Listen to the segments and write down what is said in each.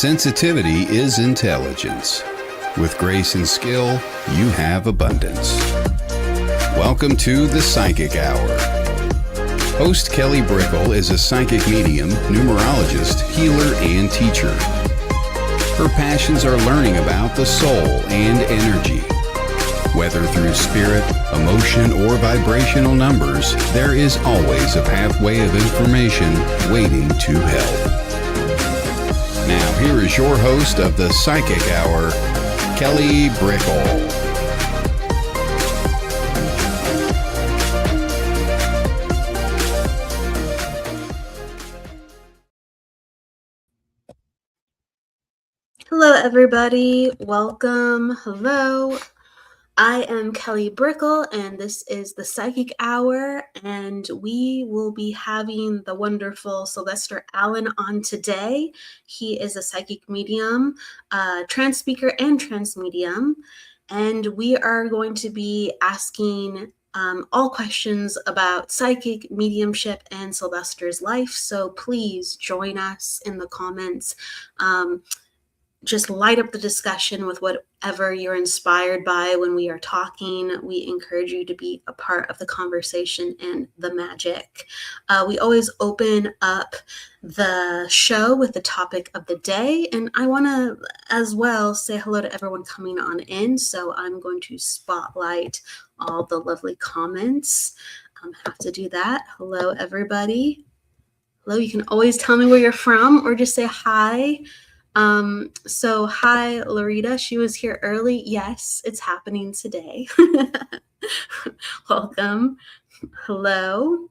Sensitivity is intelligence. With grace and skill, you have abundance. Welcome to the Psychic Hour. Host Kelly Brickle is a psychic medium, numerologist, healer, and teacher. Her passions are learning about the soul and energy. Whether through spirit, emotion, or vibrational numbers, there is always a pathway of information waiting to help. Now, here is your host of the Psychic Hour, Kelly Brickle. Hello, everybody. Welcome. Hello. I am Kelly Brickle, and this is the Psychic Hour, and we will be having the wonderful Sylvester Allen on today. He is a psychic medium, trance speaker, and trance medium, and we are going to be asking all questions about psychic mediumship and Sylvester's life, so please join us in the comments. Just light up the discussion with whatever you're inspired by when we are talking. We encourage you to be a part of the conversation and the magic. We always open up the show with the topic of the day, and I want to as well say hello to everyone coming on in, so I'm going to spotlight all the lovely comments. Have to do that. Hello, everybody. Hello, you can always tell me where you're from or just say hi. So hi, Larita. She was here early. Yes, it's happening today. Welcome. Hello.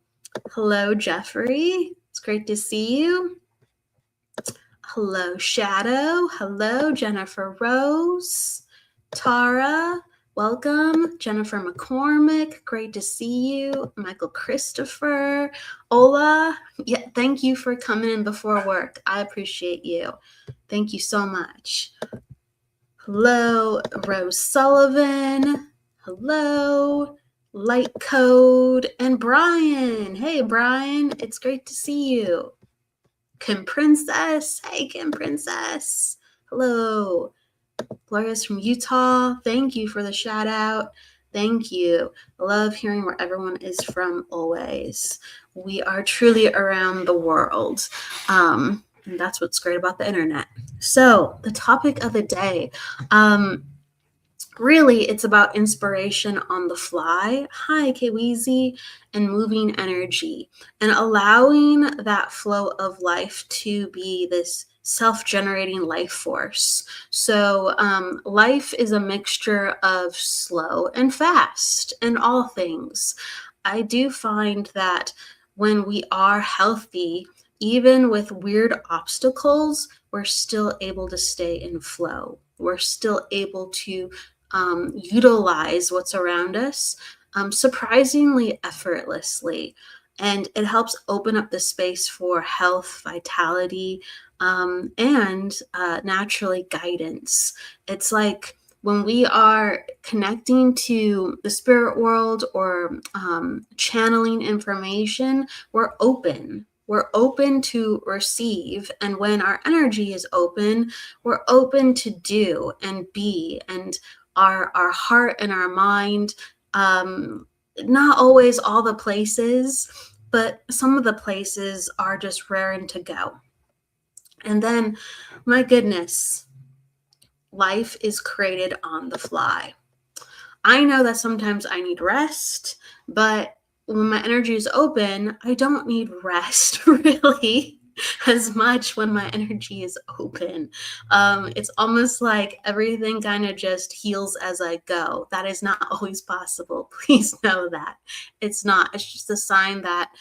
Hello, Jeffrey. It's great to see you. Hello, Shadow. Hello, Jennifer Rose. Tara. Welcome. Jennifer McCormick. Great to see you. Michael Christopher. Ola. Yeah, thank you for coming in before work. I appreciate you. Thank you so much. Hello, Rose Sullivan. Hello, Light Code, and Brian. Hey, Brian, it's great to see you. Kim Princess. Hey, Kim Princess. Hello. Gloria's from Utah. Thank you for the shout out. Thank you. I love hearing where everyone is from always. We are truly around the world. And that's what's great about the internet. So the topic of the day, really it's about inspiration on the fly. Hi, Kweezy, and moving energy and allowing that flow of life to be this self-generating life force. So life is a mixture of slow and fast in all things. I do find that when we are healthy, even with weird obstacles, we're still able to stay in flow. We're still able to utilize what's around us surprisingly effortlessly. And it helps open up the space for health, vitality, and naturally guidance. It's like when we are connecting to the spirit world or channeling information, we're open. We're open to receive. And when our energy is open, we're open to do and be. And our heart and our mind, not always all the places, but some of the places are just raring to go. And then, my goodness, life is created on the fly. I know that sometimes I need rest, but when my energy is open, I don't need rest really as much when my energy is open. It's almost like everything kind of just heals as I go. That is not always possible. Please know that. It's not. It's just a sign that,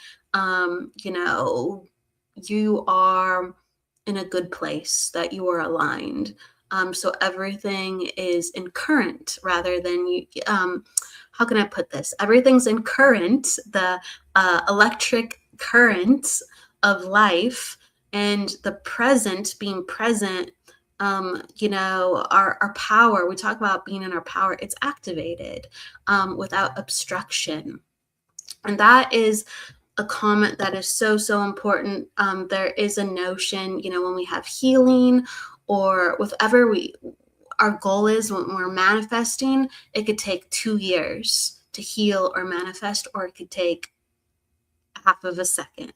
you are in a good place, that you are aligned. So everything is in current rather than you. How can I put this? Everything's in current, the electric current of life, and the present being present. Our power. We talk about being in our power. It's activated without obstruction, and that is a comment that is so important. There is a notion, when we have healing or whatever our goal is when we're manifesting, it could take 2 years to heal or manifest, or it could take half of a second.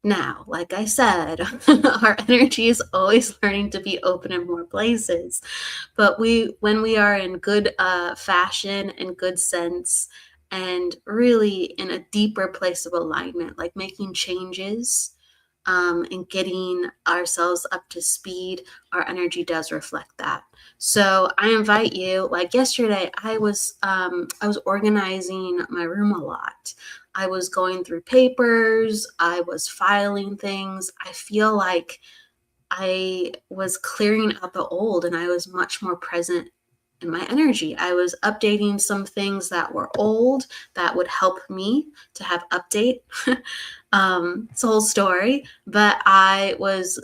Now, like I said, our energy is always learning to be open in more places. But when we are in good fashion and good sense, and really in a deeper place of alignment, like making changes, and getting ourselves up to speed, our energy does reflect that. So I invite you, like yesterday, I was organizing my room a lot. I was going through papers, I was filing things. I feel like I was clearing out the old, and I was much more present in my energy. I was updating some things that were old that would help me to have update. It's a whole story, but I was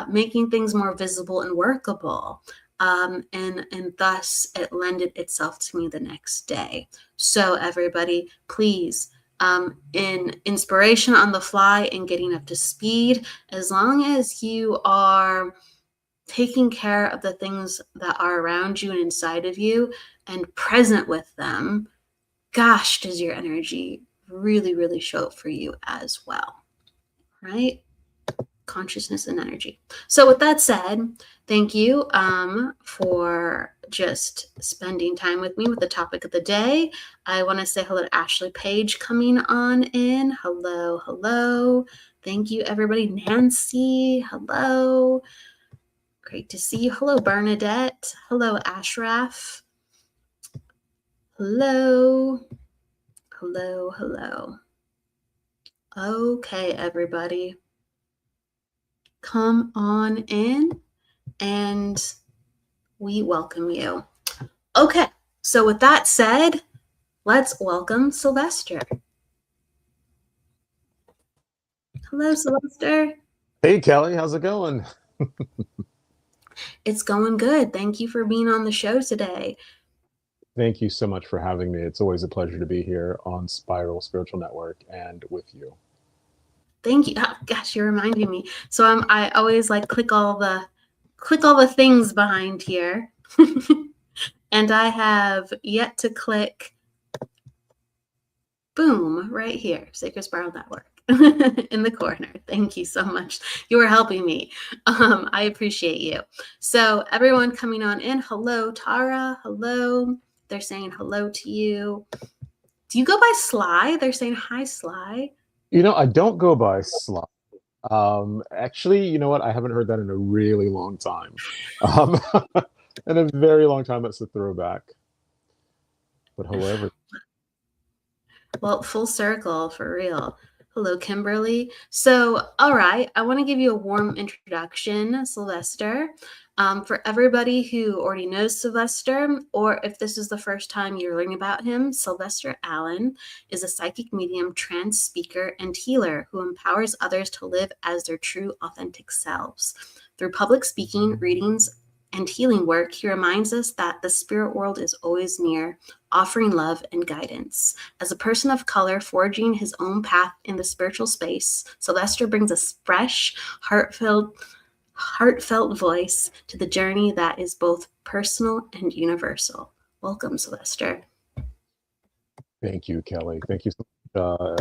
making things more visible and workable. And thus it lended itself to me the next day. So everybody, please, in inspiration on the fly and getting up to speed, as long as you are taking care of the things that are around you and inside of you and present with them, gosh, does your energy really, really show up for you as well, right? Consciousness and energy. So with that said, thank you for just spending time with me with the topic of the day. I want to say hello to Ashley Page coming on in. Hello, hello. Thank you, everybody. Nancy, hello. Great to see you. Hello, Bernadette. Hello, Ashraf. Hello. Hello, hello. Okay, everybody. Come on in and we welcome you. Okay, so with that said, let's welcome Sylvester. Hello, Sylvester. Hey, Kelly, how's it going? It's going good. Thank you for being on the show today. Thank you so much for having me. It's always a pleasure to be here on Spiral Spiritual Network and with you. Thank you. Oh, gosh, you're reminding me. So I always like click all the things behind here. And I have yet to click boom right here, Sacred Spiral Network in the corner. Thank you so much. You are helping me. I appreciate you. So everyone coming on in, hello, Tara. Hello. They're saying hello to you. Do you go by Sly? They're saying hi, Sly. You know, I don't go by Sly. Actually, you know what? I haven't heard that in a really long time. In a very long time, it's a throwback. But however, Well, full circle for real. Hello, Kimberly. So, all right, I want to give you a warm introduction, Sylvester. For everybody who already knows Sylvester, or if this is the first time you're learning about him, Sylvester Allen is a psychic medium, trance speaker, and healer who empowers others to live as their true, authentic selves. Through public speaking, readings, and healing work, he reminds us that the spirit world is always near, offering love and guidance. As a person of color forging his own path in the spiritual space, Sylvester brings a fresh, heartfelt voice to the journey that is both personal and universal. Welcome, Sylvester. thank you, Kelly. Thank you so much.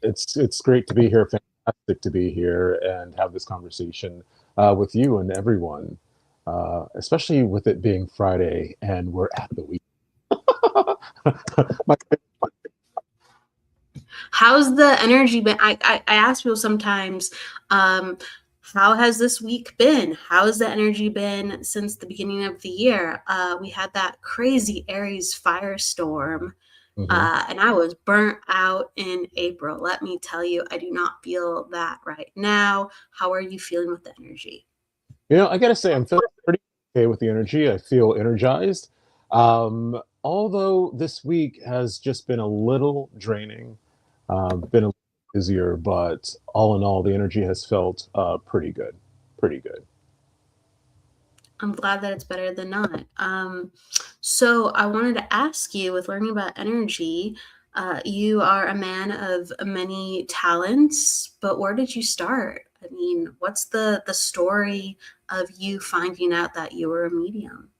It's great to be here. Fantastic to be here and have this conversation with you and everyone, especially with it being Friday and we're at the weekend. How's the energy been? I ask people sometimes, how has this week been? How has the energy been since the beginning of the year? We had that crazy Aries firestorm, and I was burnt out in April. Let me tell you, I do not feel that right now. How are you feeling with the energy? You know, I gotta say, I'm feeling pretty okay with the energy. I feel energized. Although this week has just been a little draining, been a little busier, but all in all, the energy has felt pretty good. Pretty good. I'm glad that it's better than not. So I wanted to ask you, with learning about energy, you are a man of many talents, but where did you start I mean, what's the story of you finding out that you were a medium?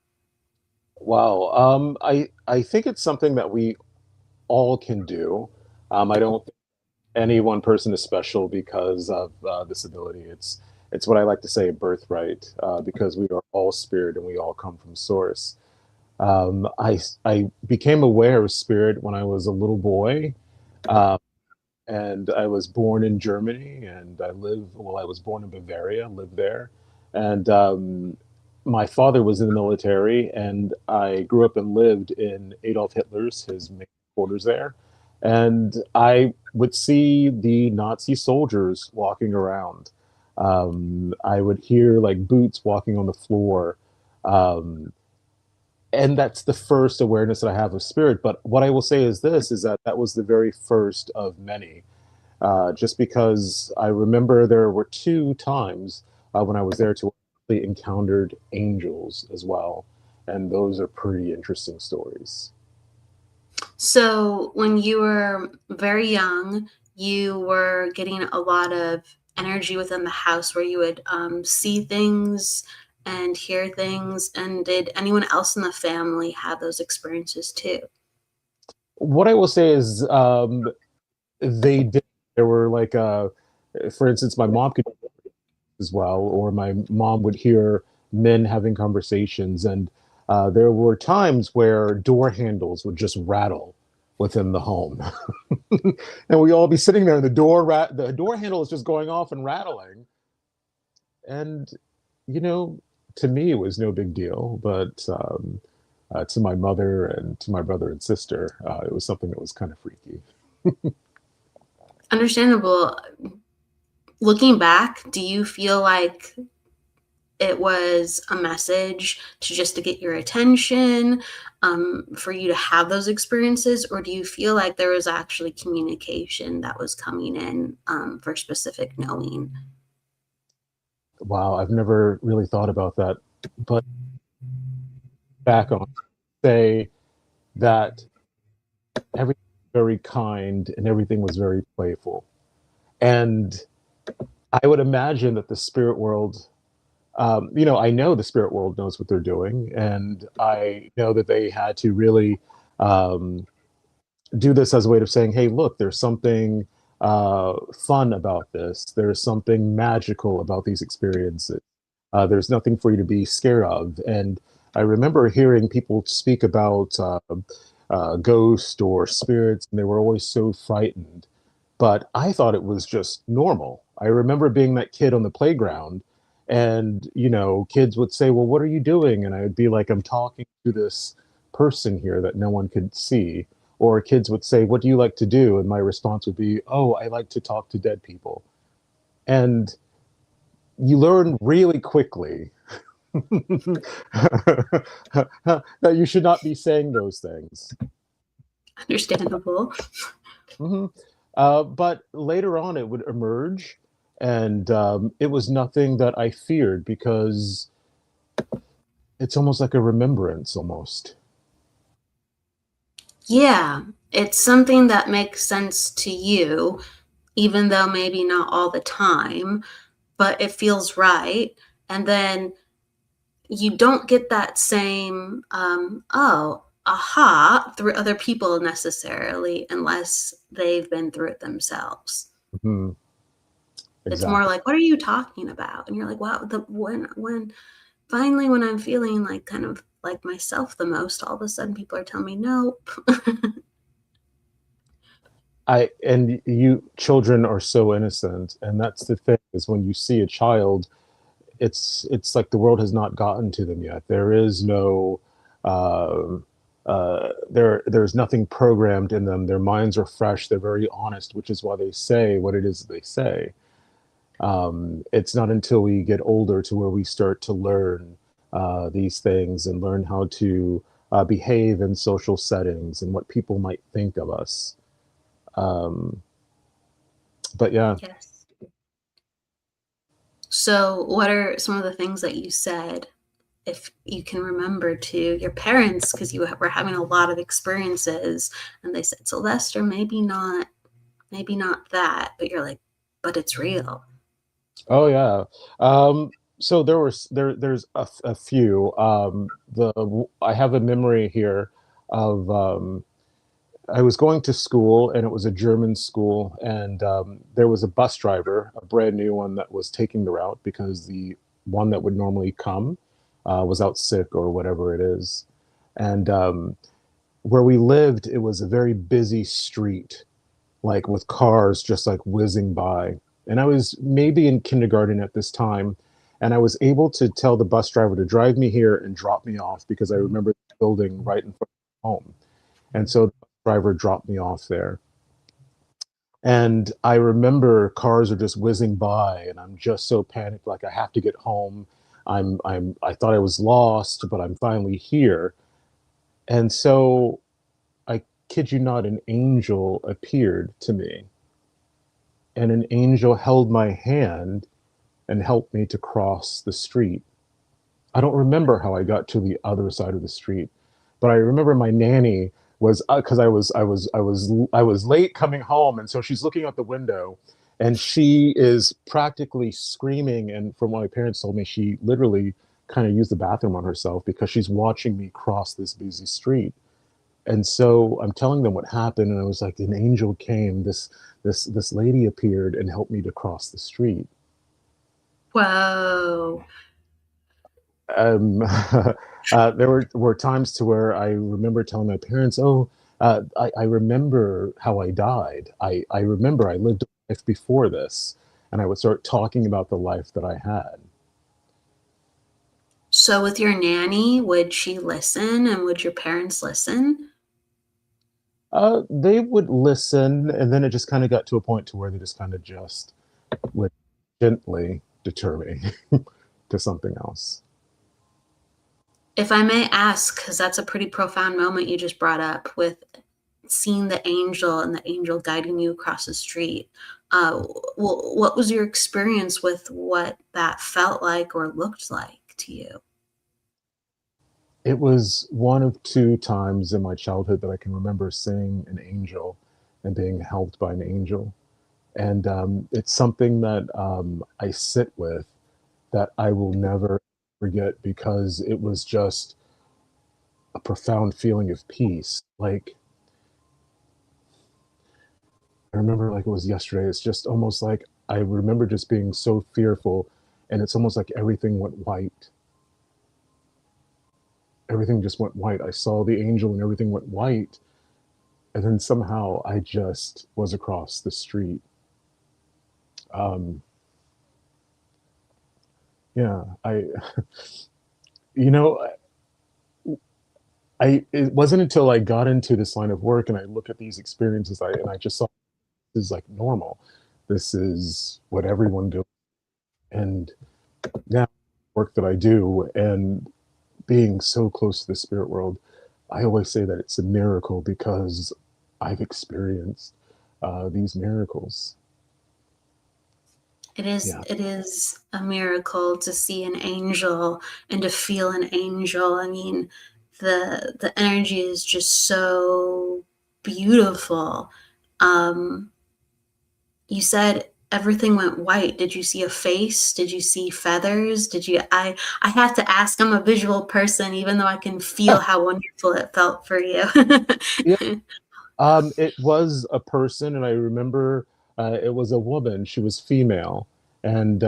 Wow. I think it's something that we all can do. I don't think any one person is special because of this ability. It's what I like to say, a birthright, because we are all spirit and we all come from source. I became aware of spirit when I was a little boy. Um, and I was born in Germany, and I was born in Bavaria, lived there, and my father was in the military, and I grew up and lived in Adolf Hitler's, his main quarters there, and I would see the Nazi soldiers walking around. I would hear like boots walking on the floor. And that's the first awareness that I have of spirit. But what I will say is this: is that that was the very first of many, just because I remember there were two times when I was there to actually encountered angels as well, and those are pretty interesting stories. So when you were very young, you were getting a lot of energy within the house where you would see things and hear things. And did anyone else in the family have those experiences too? What I will say is they did. There were like, for instance, my mom could as well, or my mom would hear men having conversations, and there were times where door handles would just rattle within the home, and we all be sitting there, and the door handle is just going off and rattling, and you know, to me it was no big deal, but to my mother and to my brother and sister, it was something that was kind of freaky. Understandable. Looking back, do you feel like it was a message to get your attention, for you to have those experiences, or do you feel like there was actually communication that was coming in, for specific knowing? Wow, I've never really thought about that, but back on say that everything was very kind and everything was very playful. And I would imagine that the spirit world, I know the spirit world knows what they're doing, and I know that they had to really um, do this as a way of saying, hey, look, there's something fun about this. There's something magical about these experiences. There's nothing for you to be scared of. And I remember hearing people speak about ghosts or spirits, and they were always so frightened. But I thought it was just normal. I remember being that kid on the playground, and kids would say, "Well, what are you doing?" And I would be like, "I'm talking to this person here that no one could see." Or kids would say, "What do you like to do?" And my response would be, "Oh, I like to talk to dead people." And you learn really quickly that you should not be saying those things. Understandable. Hmm. But later on, it would emerge, and it was nothing that I feared because it's almost like a remembrance, almost. Yeah, it's something that makes sense to you, even though maybe not all the time, but it feels right. And then you don't get that same oh, aha, through other people necessarily, unless they've been through it themselves. Hmm. It's more Exactly. like, what are you talking about? And you're like, wow, when finally, when I'm feeling like kind of like myself the most, all of a sudden people are telling me nope. I and you children are so innocent, and that's the thing is when you see a child, it's like the world has not gotten to them yet. There is no there's nothing programmed in them. Their minds are fresh. They're very honest, which is why they say what it is they say. It's not until we get older to where we start to learn these things and learn how to behave in social settings and what people might think of us. Um, but yeah, Yes. So, what are some of the things that you said, if you can remember, to your parents, because you were having a lot of experiences, and they said, Sylvester, maybe not that, but you're like, but it's real. Oh yeah. So there's a few. I have a memory here of I was going to school, and it was a German school, and there was a bus driver, a brand new one, that was taking the route because the one that would normally come was out sick or whatever it is. And where we lived, it was a very busy street, like with cars just like whizzing by. And I was maybe in kindergarten at this time, and I was able to tell the bus driver to drive me here and drop me off because I remember the building right in front of home. And so the bus driver dropped me off there. And I remember cars are just whizzing by, and I'm just so panicked, like I have to get home. I thought I was lost, but I'm finally here. And so I kid you not, an angel appeared to me, and an angel held my hand and helped me to cross the street. I don't remember how I got to the other side of the street, but I remember my nanny was because I was late coming home, and so she's looking out the window, and she is practically screaming. And from what my parents told me, she literally kind of used the bathroom on herself because she's watching me cross this busy street. And so I'm telling them what happened, and I was like, an angel came. This lady appeared and helped me to cross the street. Whoa. um, there were times to where I remember telling my parents, "Oh, I remember how I died. I remember I lived a life before this," and I would start talking about the life that I had. So with your nanny, would she listen and would your parents listen? They would listen, and then it just kind of got to a point to where they just kind of just would gently deter me to something else. If I may ask, because that's a pretty profound moment you just brought up with seeing the angel and the angel guiding you across the street. What was your experience with what that felt like or looked like to you? It was one of two times in my childhood that I can remember seeing an angel and being helped by an angel. And it's something that I sit with, that I will never forget, because it was just a profound feeling of peace. Like, I remember like it was yesterday. It's just almost like I remember just being so fearful, and it's almost like everything went white. Everything just went white. I saw the angel and everything went white, and then somehow I just was across the street. Um, yeah, you know, it wasn't until I got into this line of work and I look at these experiences, and I just saw this is like normal. This is what everyone does. And now work that I do, and being so close to the spirit world, I always say that it's a miracle because I've experienced these miracles. Yeah. It is a miracle to see an angel and to feel an angel. I mean, the energy is just so beautiful. Um, you said everything went white. Did you see a face? Did you see feathers? Did you I have to ask, I'm a visual person, even though I can feel how wonderful it felt for you. Yeah. It was a person, and I remember it was a woman. She was female, and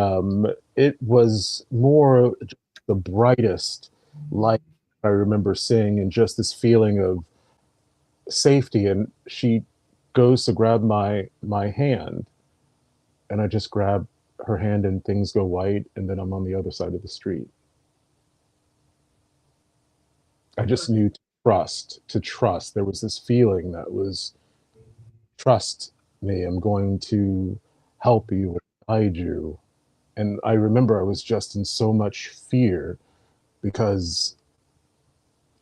it was more just the brightest light I remember seeing, and just this feeling of safety. And she goes to grab my hand, and I just grab her hand, and things go white, and then I'm on the other side of the street. I just knew to trust. There was this feeling that was, trust me, I'm going to help you and guide you. And I remember I was just in so much fear because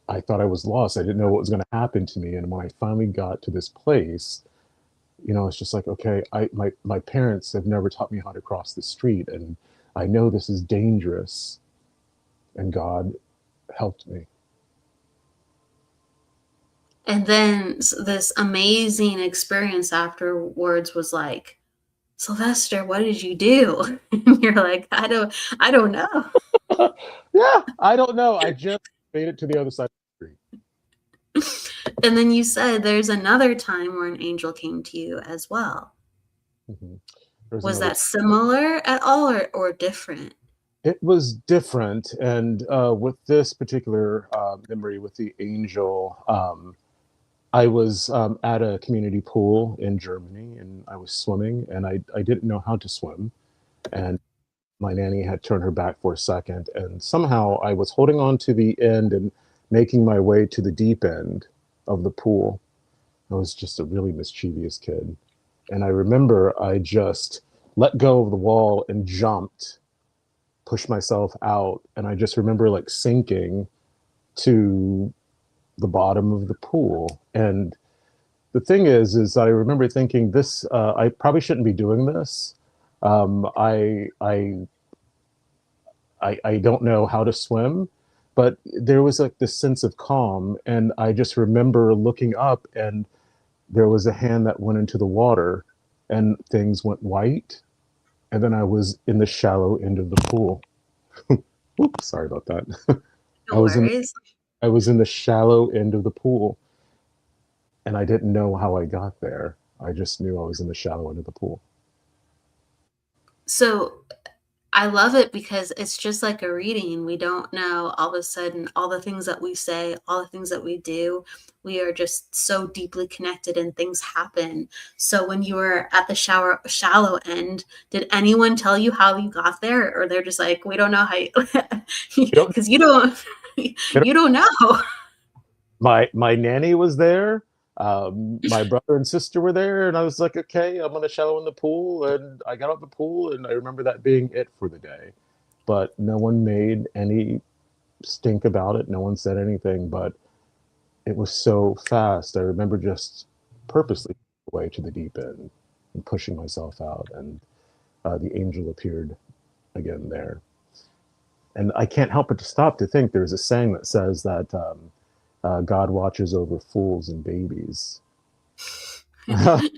I thought I was lost. I didn't know what was going to happen to me. And when I finally got to this place, it's just like, okay, my parents have never taught me how to cross the street, and I know this is dangerous, and God helped me. And then this amazing experience afterwards was like, Sylvester, what did you do? And you're like, I don't know. Yeah, I don't know. I just made it to the other side of the street. And then you said there's another time where an angel came to you as well. Mhm. There's Was another. that similar at all or different? It was different, and with this particular memory with the angel, I was at a community pool in Germany, and I was swimming, and I didn't know how to swim, and my nanny had turned her back for a second, and somehow I was holding on to the end and making my way to the deep end of the pool. I was just a really mischievous kid. And I remember I just let go of the wall and jumped, pushed myself out. And I just remember like sinking to the bottom of the pool. And the thing is I remember thinking this, I probably shouldn't be doing this. Um, I, I, I don't know how to swim, but there was like this sense of calm. And I just remember looking up and there was a hand that went into the water and things went white. And then I was in the shallow end of the pool. Oops, sorry about that. I No was in worries. I was in the shallow end of the pool and I didn't know how I got there. I just knew I was in the shallow end of the pool. So I love it because it's just like a reading. We don't know all of a sudden all the things that we say, all the things that we do. We are just so deeply connected and things happen. So when you were at the shallow end, did anyone tell you how you got there? Or they're just like, we don't know how you, You don't, because you don't, you don't you don't know. my nanny was there. My brother and sister were there, and I was like, okay, I'm gonna shallow in the pool, and I got out the pool, and I remember that being it for the day. But no one made any stink about it. No one said anything, but it was so fast. I remember just purposely way to the deep end and pushing myself out, and the angel appeared again there. And I can't help but to stop to think there's a saying that says that God watches over fools and babies. The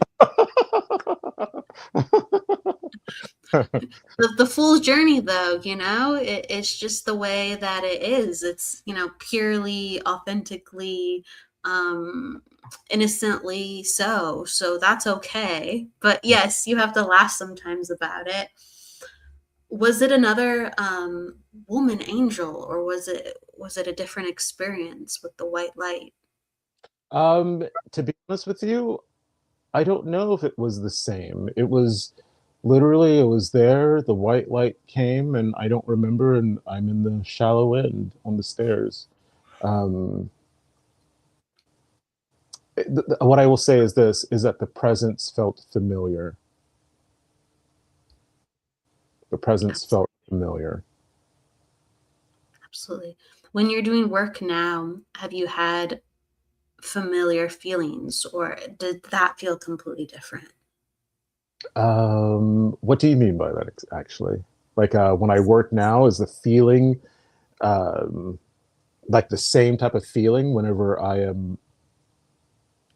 fool's journey, though, it's just the way that it is. It's, purely, authentically, um, innocently so that's okay. But yes, you have to laugh sometimes about it. Was it another woman angel, or was it a different experience with the white light? To be honest with you, I don't know if it was the same. It was literally, it was there, the white light came, and I don't remember, and I'm in the shallow end on the stairs. Um, what I will say is this, is that the presence felt familiar. The presence felt familiar. Absolutely. When you're doing work now, have you had familiar feelings, or did that feel completely different? What do you mean by that, actually? Like when I work now, is the feeling um, like the same type of feeling whenever I am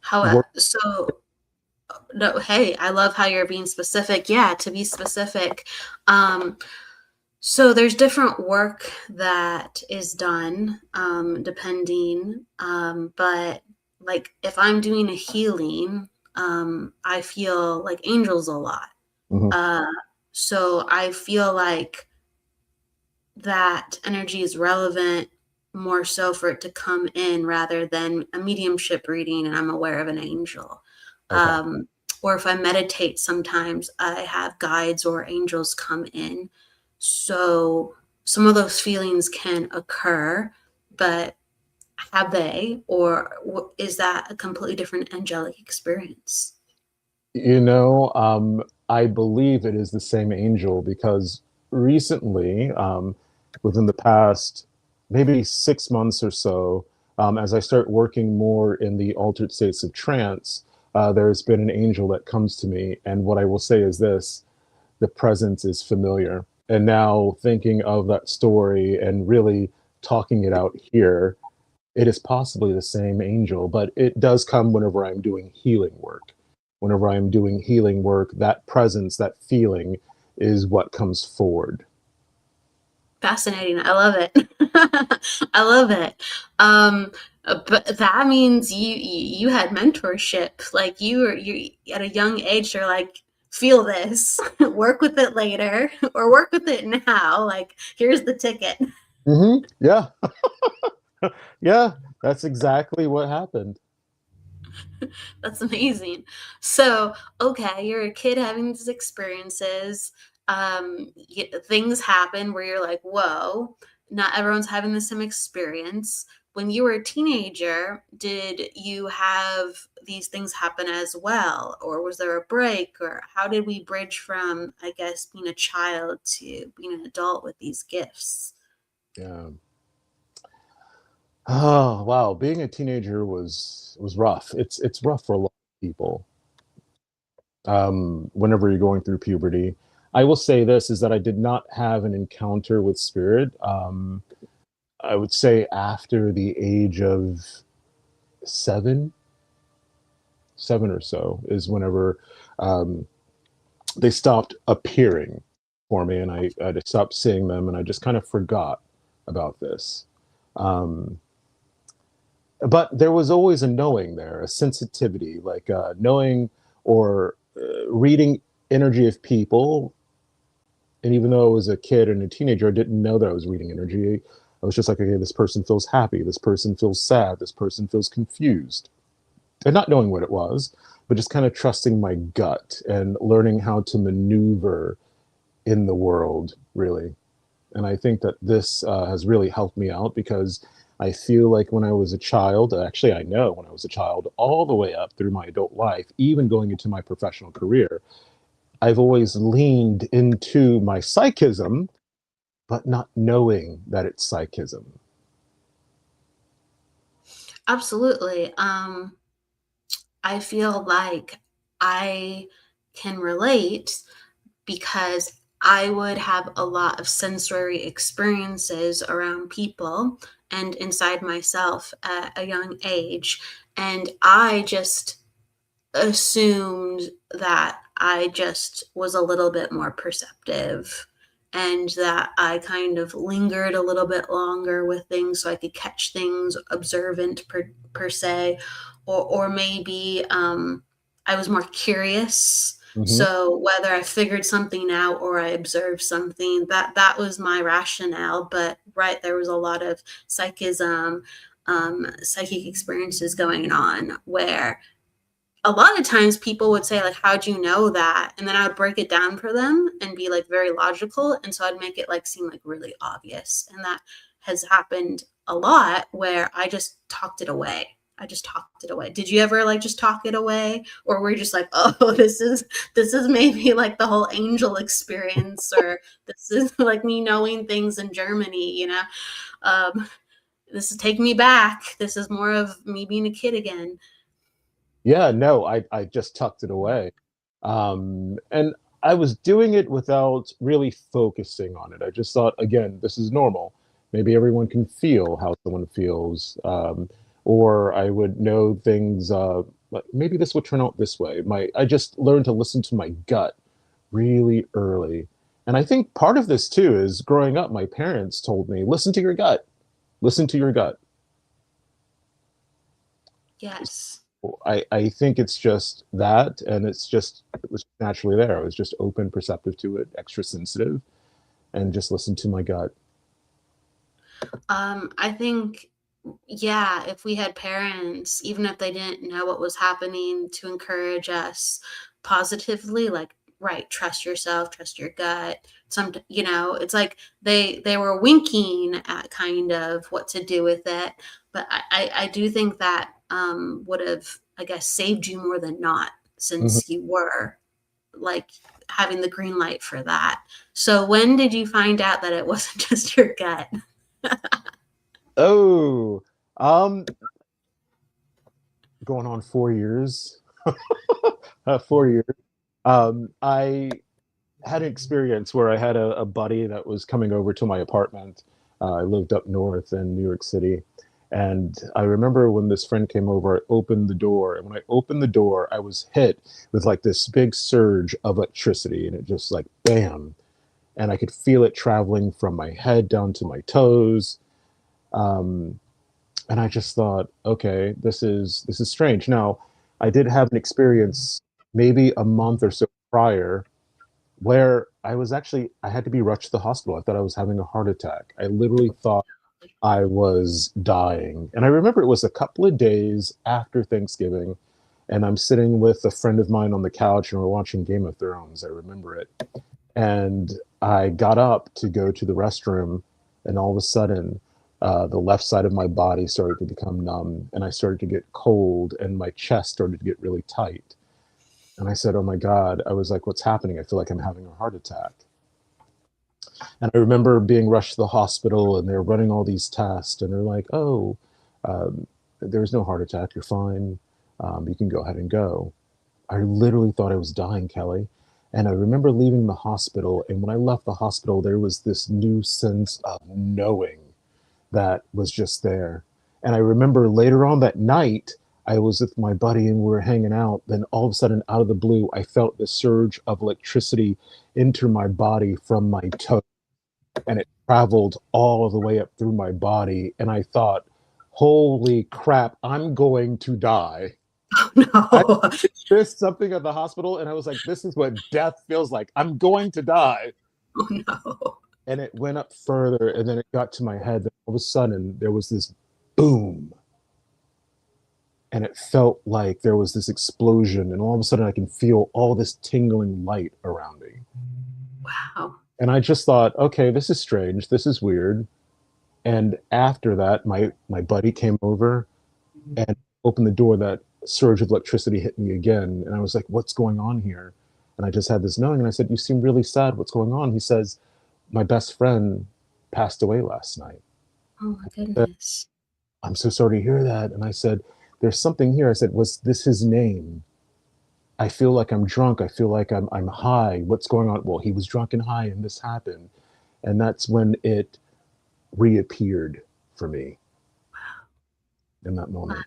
How work? so no, hey, I love how you're being specific. Yeah, to be specific. Um, so there's different work that is done, depending, but like if I'm doing a healing, I feel like angels a lot. Mhm. Uh, so I feel like that energy is relevant more so for it to come in rather than a mediumship reading and I'm aware of an angel. Okay. Um, or if I meditate, sometimes I have guides or angels come in. So some of those feelings can occur, but have they, or is that a completely different angelic experience? I believe it is the same angel because recently, within the past maybe 6 months or so, as I start working more in the altered states of trance, there's been an angel that comes to me. And what I will say is this, the presence is familiar. And now thinking of that story and really talking it out here, it is possibly the same angel, but it does come whenever I'm doing healing work. whenever I'm doing healing work, that presence, that feeling is what comes forward. Fascinating. I love it. I love it. But that means you had mentorship. Like you at a young age, they're like, feel this, work with it later, or work with it now. Like, here's the ticket. Yeah. Yeah, that's exactly what happened. That's amazing. So, okay, you're a kid having these experiences. Things happen where you're like, whoa, not everyone's having the same experience. When you were a teenager, did you have these things happen as well? Or was there a break? Or how did we bridge from, I guess, being a child to being an adult with these gifts? Yeah. Oh, wow. Being a teenager was rough. It's rough for a lot of people. Whenever you're going through puberty. I will say this is that I did not have an encounter with spirit. I would say after the age of seven, 7 or so is whenever um, they stopped appearing for me, and I just stopped seeing them, and I just kind of forgot about this. Um, but there was always a knowing there, a sensitivity, like knowing or reading energy of people. And even though I was a kid and a teenager, I didn't know that I was reading energy. I was just like, okay, this person feels happy, this person feels sad, this person feels confused, and not knowing what it was, but just kind of trusting my gut and learning how to maneuver in the world, really. And I think that this has really helped me out because I feel like when I was a child, actually, I know when I was a child, all the way up through my adult life, even going into my professional career, I've always leaned into my psychism, but not knowing that it's psychism. Absolutely. I feel like I can relate because I would have a lot of sensory experiences around people and inside myself at a young age. And I just assumed that I just was a little bit more perceptive and that I kind of lingered a little bit longer with things so I could catch things observant per se, or maybe I was more curious. Hmm. So whether I figured something out or I observed something, that was my rationale. But right, there was a lot of psychism, psychic experiences going on where a lot of times people would say like, how'd you know that? And then I would break it down for them and be like very logical, and so I'd make it like seem like really obvious. And that has happened a lot where I just talked it away. I just talked it away. Did you ever like just talk it away, or were you just like, oh, this is maybe like the whole angel experience, or this is like me knowing things in Germany, um this is taking me back, this is more of me being a kid again. Yeah, no, I just tucked it away. And I was doing it without really focusing on it. I just thought, again, this is normal. Maybe everyone can feel how someone feels. Or I would know things, like maybe this would turn out this way. I just learned to listen to my gut really early. And I think part of this too is growing up, my parents told me, listen to your gut, listen to your gut. Yes. I think it's just that, and it was naturally there. I was just open, perceptive to it, extra sensitive, and just listen to my gut. I think, yeah, if we had parents, even if they didn't know what was happening, to encourage us positively, like, right, trust yourself, trust your gut. It's like they were winking at kind of what to do with it. But I do think that would have, I guess, saved you more than not, Mhm. since you were like having the green light for that. So when did you find out that it wasn't just your gut? Oh, um, going on 4 years. 4 years. I had an experience where I had a buddy that was coming over to my apartment. I lived up north in New York City, And I remember when this friend came over, I opened the door. And when I opened the door, I was hit with like this big surge of electricity. And it just like, bam. And I could feel it traveling from my head down to my toes. Um, and I just thought, okay, this is strange. Now, I did have an experience maybe a month or so prior where I had to be rushed to the hospital. I thought I was having a heart attack. I literally thought I was dying. And I remember it was a couple of days after Thanksgiving, and I'm sitting with a friend of mine on the couch and we're watching Game of Thrones. I remember it. And I got up to go to the restroom, and all of a sudden, the left side of my body started to become numb, and I started to get cold, and my chest started to get really tight. And I said, "Oh my God." I was like, "What's happening? I feel like I'm having a heart attack." And I remember being rushed to the hospital, and they're running all these tests, and they're like, "Oh, um, there's no heart attack. You're fine. You can go ahead and go." I literally thought I was dying, Kelly. And I remember leaving the hospital, and when I left the hospital, there was this new sense of knowing that was just there. And I remember later on that night, I was with my buddy and we were hanging out. Then all of a sudden, out of the blue, I felt this surge of electricity enter my body from my toe, and it traveled all the way up through my body. And I thought, holy crap, I'm going to die. I No. missed something at the hospital, and I was like, this is what death feels like. I'm going to die. Oh no. And it went up further, and then it got to my head. And all of a sudden, there was this boom, and it felt like there was this explosion. And all of a sudden, I can feel all this tingling light around me. Wow. And I just thought, okay, this is strange. This is weird. And after that, my buddy came over and opened the door. That surge of electricity hit me again. And I was like, what's going on here? And I just had this knowing. And I said, you seem really sad. What's going on? He says, my best friend passed away last night. Oh my I said, goodness. I'm so sorry to hear that. And I said, there's something here. I said, was this his name? I feel like I'm drunk. I feel like I'm high. What's going on? Well, he was drunk and high, and this happened. And that's when it reappeared for me in that moment.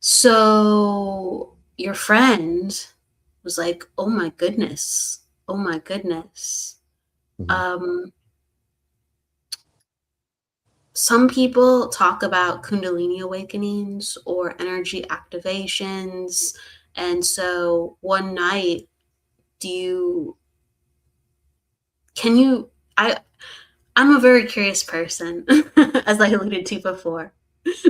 So your friend was like, "Oh my goodness. Oh my goodness." Mhm. Um, some people talk about Kundalini awakenings or energy activations. And so one night, do you, can you, I'm a very curious person, as I alluded to before.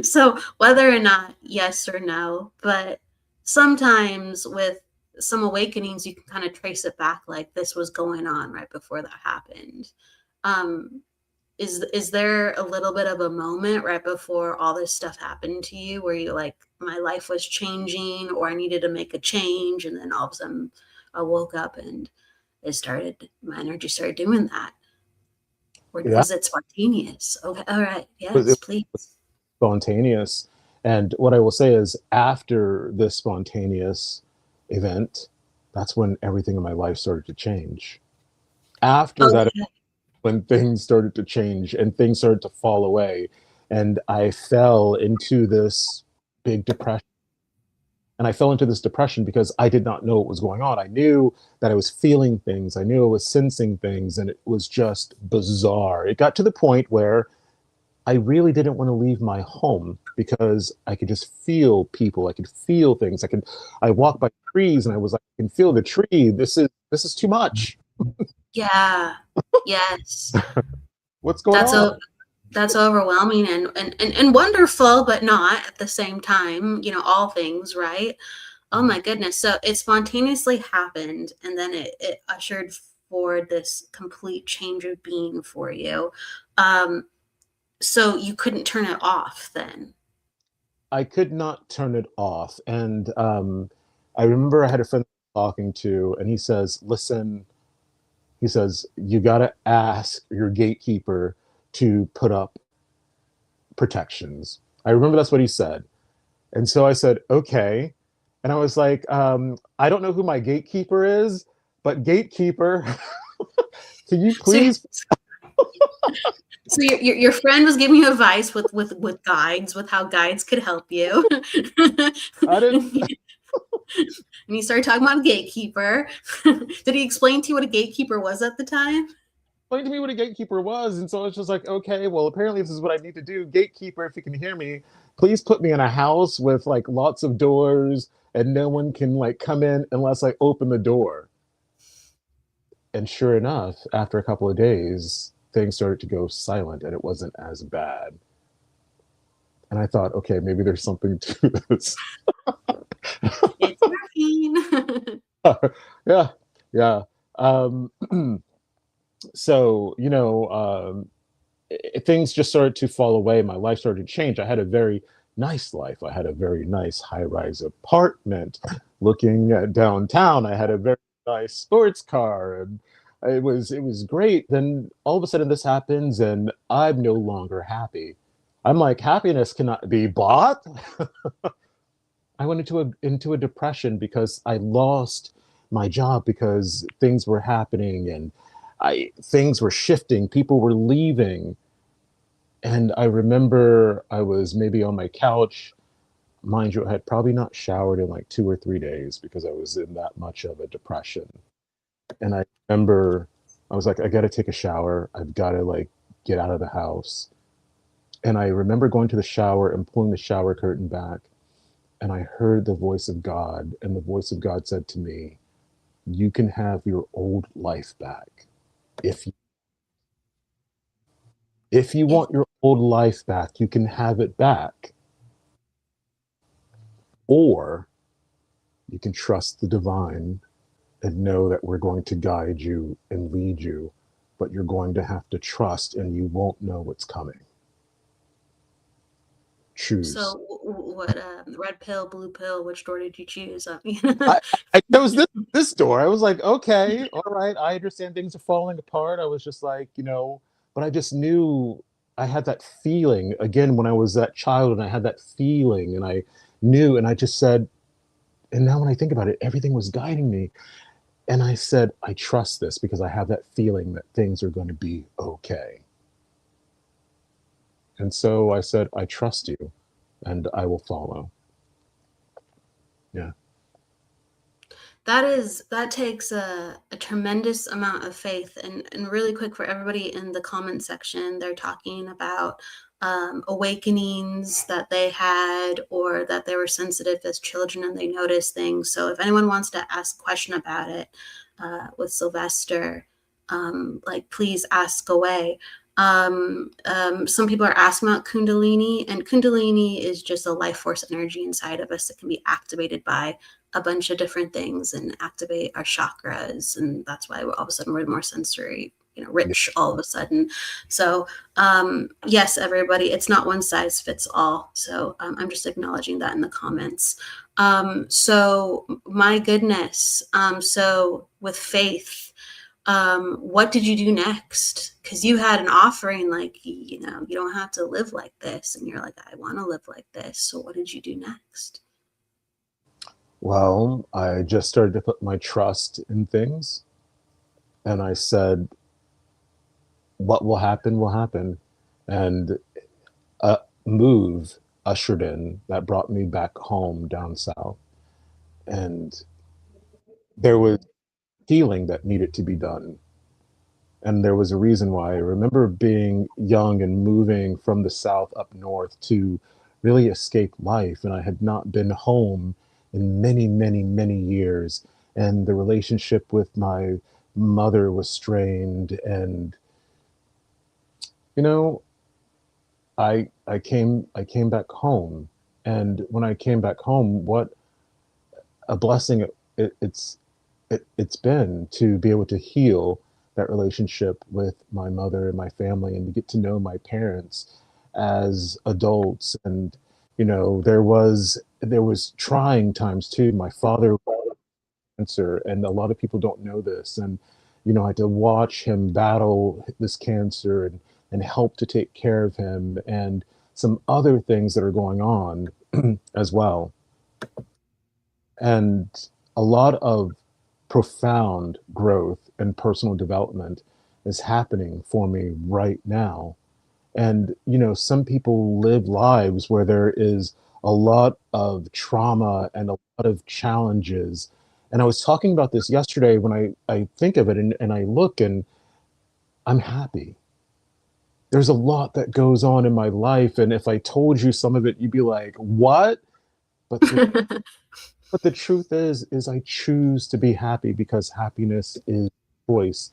So whether or not yes or no, but sometimes with some awakenings, you can kind of trace it back like this was going on right before that happened. Um, is there a little bit of a moment right before all this stuff happened to you where you like my life was changing or I needed to make a change, and then all of a sudden I woke up and my energy started doing that? Or Yeah, was it spontaneous? Okay, all right, it yes, was please. spontaneous. And what I will say is, after this spontaneous event, that's when everything in my life started to change. After that, Okay. when things started to change and things started to fall away, and I fell into this big depression. And I fell into this depression because I did not know what was going on. I knew that I was feeling things, I knew I was sensing things, and it was just bizarre. It got to the point where I really didn't want to leave my home because I could just feel people. I could feel things. I walked by trees and I was like, I can feel the tree. This is too much. Yeah. Yes. What's going That's on? a that's overwhelming and wonderful, but not at the same time, all things, right? Oh my goodness. So it spontaneously happened, and then it ushered forward this complete change of being for you. Um, so you couldn't turn it off then. I could not turn it off. And I remember I had a friend talking to, and he says, listen, he says, you got to ask your gatekeeper to put up protections. I remember that's what he said. And so I said, okay. And I was like, I don't know who my gatekeeper is, but gatekeeper, can you So please? So your friend was giving you advice with guides, with how guides could help you. I didn't And you started talking about a gatekeeper. Did he explain to you what a gatekeeper was at the time? explain to me what a gatekeeper was, and so it's just like, okay, well, apparently this is what I need to do. Gatekeeper, if you can hear me, please put me in a house with like lots of doors, and no one can like come in unless I open the door. And sure enough, after a couple of days, things started to go silent, and it wasn't as bad. And I thought, okay, maybe there's something to this. It's working. Yeah, yeah. Um, so things just started to fall away. My life started to change. I had a very nice life. I had a very nice high-rise apartment looking at downtown. I had a very nice sports car, and it was great. Then all of a sudden this happens, and I'm no longer happy. I'm like, happiness cannot be bought. I went into a depression because I lost my job because things were happening, and I things were shifting. People were leaving, and I remember I was maybe on my couch. Mind you, I had probably not showered in like 2 or 3 days because I was in that much of a depression. And I remember I was like, I got to take a shower. I've got to like get out of the house. And I remember going to the shower and pulling the shower curtain back. And I heard the voice of God. And the voice of God said to me, you can have your old life back. If you, if you want your old life back, you can have it back. Or you can trust the divine and know that we're going to guide you and lead you, but you're going to have to trust and you won't know what's coming. Choose. So what? Red pill, blue pill. Which door did you choose? I, I chose this door. I was like, okay, all right, I understand things are falling apart. I was just like, but I just knew I had that feeling again when I was that child, and I had that feeling, and I knew, and I just said, and now when I think about it, everything was guiding me. And I said, I trust this because I have that feeling that things are going to be okay. And so I said, I trust you and I will follow. Yeah. That takes a tremendous amount of faith. And really quick for everybody in the comment section, they're talking about awakenings that they had, or that they were sensitive as children and they noticed things. So if anyone wants to ask a question about it with Sylvester, like please ask away. Some people are asking about Kundalini, and Kundalini is just a life force energy inside of us that can be activated by a bunch of different things and activate our chakras, and that's why all of a sudden we're more sensory, rich all of a sudden. So yes, everybody, it's not one size fits all. So I'm just acknowledging that in the comments. So my goodness. So with faith, what did you do next? Because you had an offering, like, you don't have to live like this, and you're like, I want to live like this. So what did you do next? Well, I just started to put my trust in things. And I said, what will happen will happen. And a move ushered in that brought me back home down south. And there was healing that needed to be done. And there was a reason why. I remember being young and moving from the south up north to really escape life. And I had not been home in many, many, many years. And the relationship with my mother was strained. And, you know, I came back home. And when I came back home, what a blessing it's been to be able to heal that relationship with my mother and my family, and to get to know my parents as adults. And there was trying times too. My father had cancer, and a lot of people don't know this. And I had to watch him battle this cancer, and help to take care of him, and some other things that are going on as well. And a lot of profound growth and personal development is happening for me right now. And, some people live lives where there is a lot of trauma and a lot of challenges. And I was talking about this yesterday when I think of it, and I look, and I'm happy. There's a lot that goes on in my life. And if I told you some of it, you'd be like, what? But the but the truth is I choose to be happy because happiness is choice.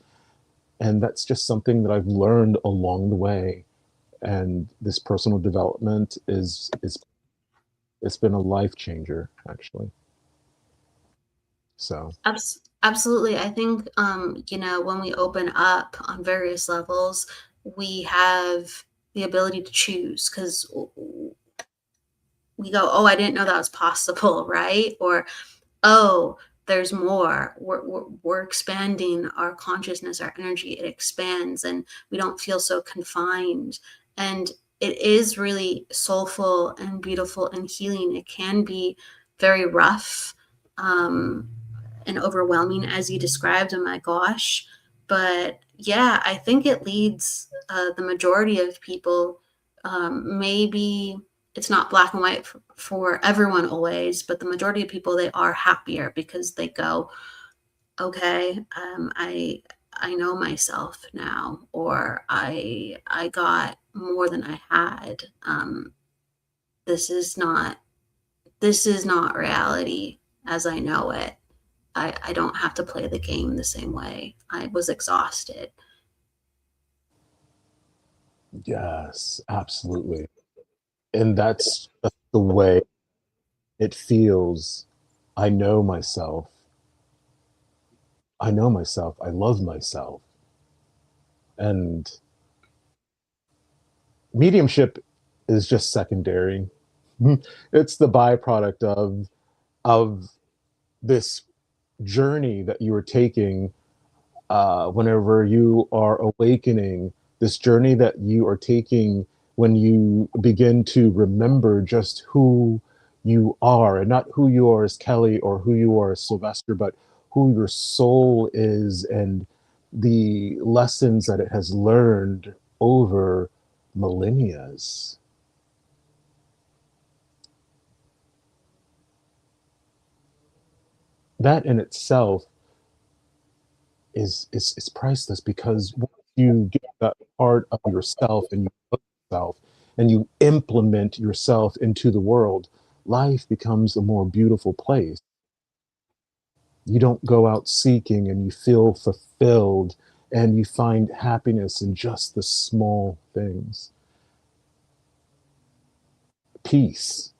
And that's just something that I've learned along the way. And this personal development is it's been a life changer, actually. So Absolutely. I think, when we open up on various levels, we have the ability to choose because we go, oh, I didn't know that was possible, right? Or, oh, there's more. We're expanding our consciousness, our energy. It expands and we don't feel so confined. And it is really soulful and beautiful and healing. It can be very rough. And overwhelming as you described. Oh my gosh. But yeah, I think it leads the majority of people. Maybe it's not black and white for everyone always, but the majority of people, they are happier because they go, okay, I know myself now, or I got more than I had. This is not reality as I know it. I don't have to play the game the same way. I was exhausted. yes, absolutely. And that's just the way it feels. I know myself. I know myself. I love myself. And mediumship is just secondary. It's the byproduct of this journey that you are taking whenever you are awakening, this journey that you are taking when you begin to remember just who you are, and not who you are as Kelly or who you are as Sylvester, but who your soul is and the lessons that it has learned over millennias. That in itself is priceless, because once you get that part of yourself and you love yourself and you implement yourself into the world, life becomes a more beautiful place. You don't go out seeking, and you feel fulfilled, and you find happiness in just the small things. Peace.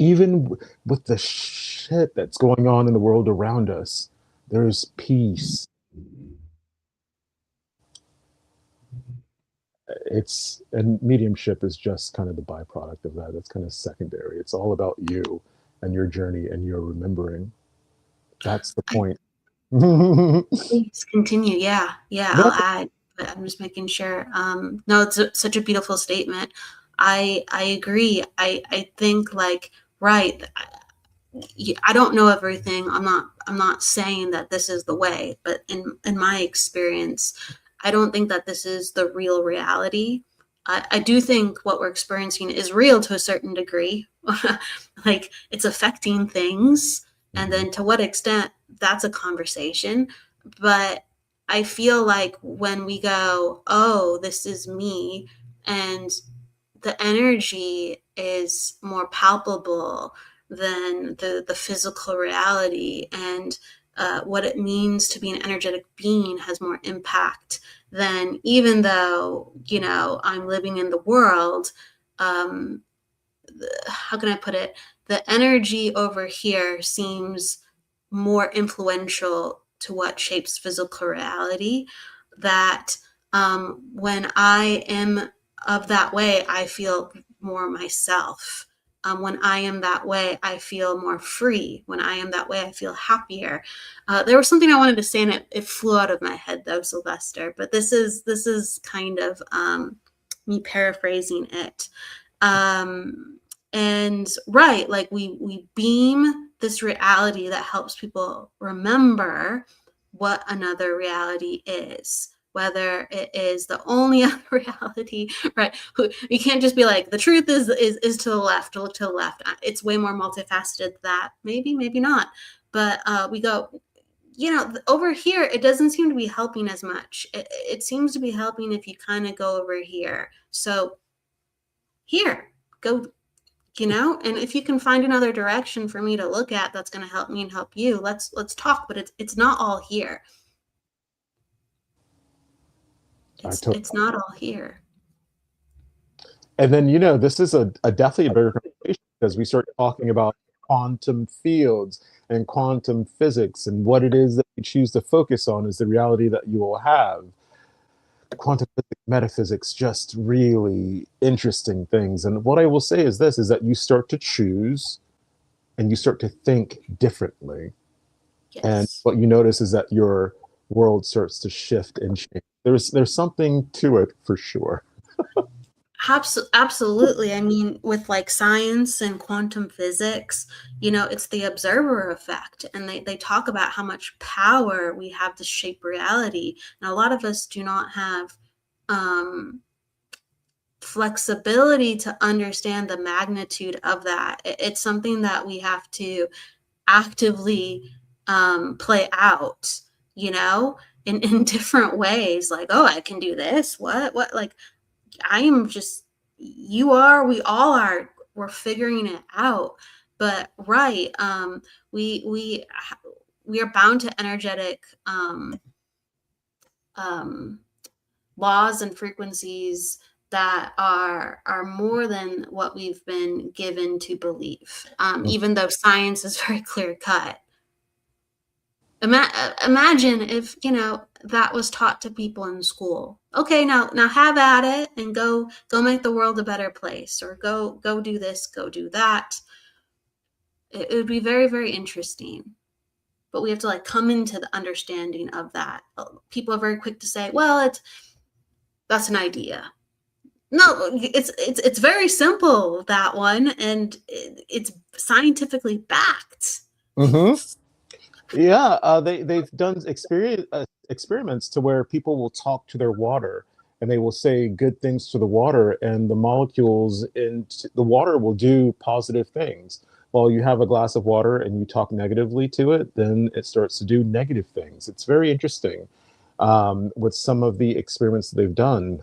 Even with the shit that's going on in the world around us, there's peace. It's and mediumship is just kind of the byproduct of that. It's kind of secondary. It's all about you and your journey and your remembering. That's the point. No. Please continue. Yeah, yeah, I'll add, but I'm just making sure. No, it's such a beautiful statement. I agree. I think like right. I don't know everything. I'm not saying that this is the way, but in my experience, I don't think that this is the real reality. I do think what we're experiencing is real to a certain degree. Like it's affecting things, and then to what extent, that's a conversation. But I feel like when we go, oh, this is me, and the energy is more palpable than the physical reality, and what it means to be an energetic being has more impact than, even though I'm living in the world. um, how can I put it? The energy over here seems more influential to what shapes physical reality. That when I am of that way, I feel more myself. When I am that way, I feel more free. When I am that way, I feel happier. There was something I wanted to say, and it flew out of my head, though, Sylvester. But this is kind of me paraphrasing it. Um, and right, like we beam this reality that helps people remember what another reality is. whether it is the only other reality, right? You can't just be like, the truth is to the left, to look to the left. It's way more multifaceted than that. Maybe, maybe not. But we go, over here, it doesn't seem to be helping as much. It seems to be helping if you kind of go over here. So here, go, and if you can find another direction for me to look at, that's going to help me and help you. Let's talk, but it's not all here. It's not all here. And then, this is a definitely a bigger conversation because we start talking about quantum fields and quantum physics and what it is that you choose to focus on is the reality that you will have. Quantum physics, metaphysics, just really interesting things. And what I will say is this, is that you start to choose and you start to think differently. Yes. And what you notice is that your world starts to shift and change. There's something to it for sure. Absolutely. I mean, with like science and quantum physics, it's the observer effect. And they talk about how much power we have to shape reality. And a lot of us do not have flexibility to understand the magnitude of that. It's something that we have to actively play out, in different ways. Like, oh, I can do this. What? Like, I am just, you are, we all are, we're figuring it out. But right, we are bound to energetic laws and frequencies that are more than what we've been given to believe, even though science is very clear cut. Imagine if that was taught to people in school. Okay, now have at it and go make the world a better place, or go do this, go do that. It would be very, very interesting. But we have to come into the understanding of that. People are very quick to say, well, that's an idea. No, it's very simple, that one, and it's scientifically backed. Mm-hmm. Yeah, they've done experiments to where people will talk to their water and they will say good things to the water, and the molecules in the water will do positive things. While you have a glass of water and you talk negatively to it, then it starts to do negative things. It's very interesting with some of the experiments that they've done.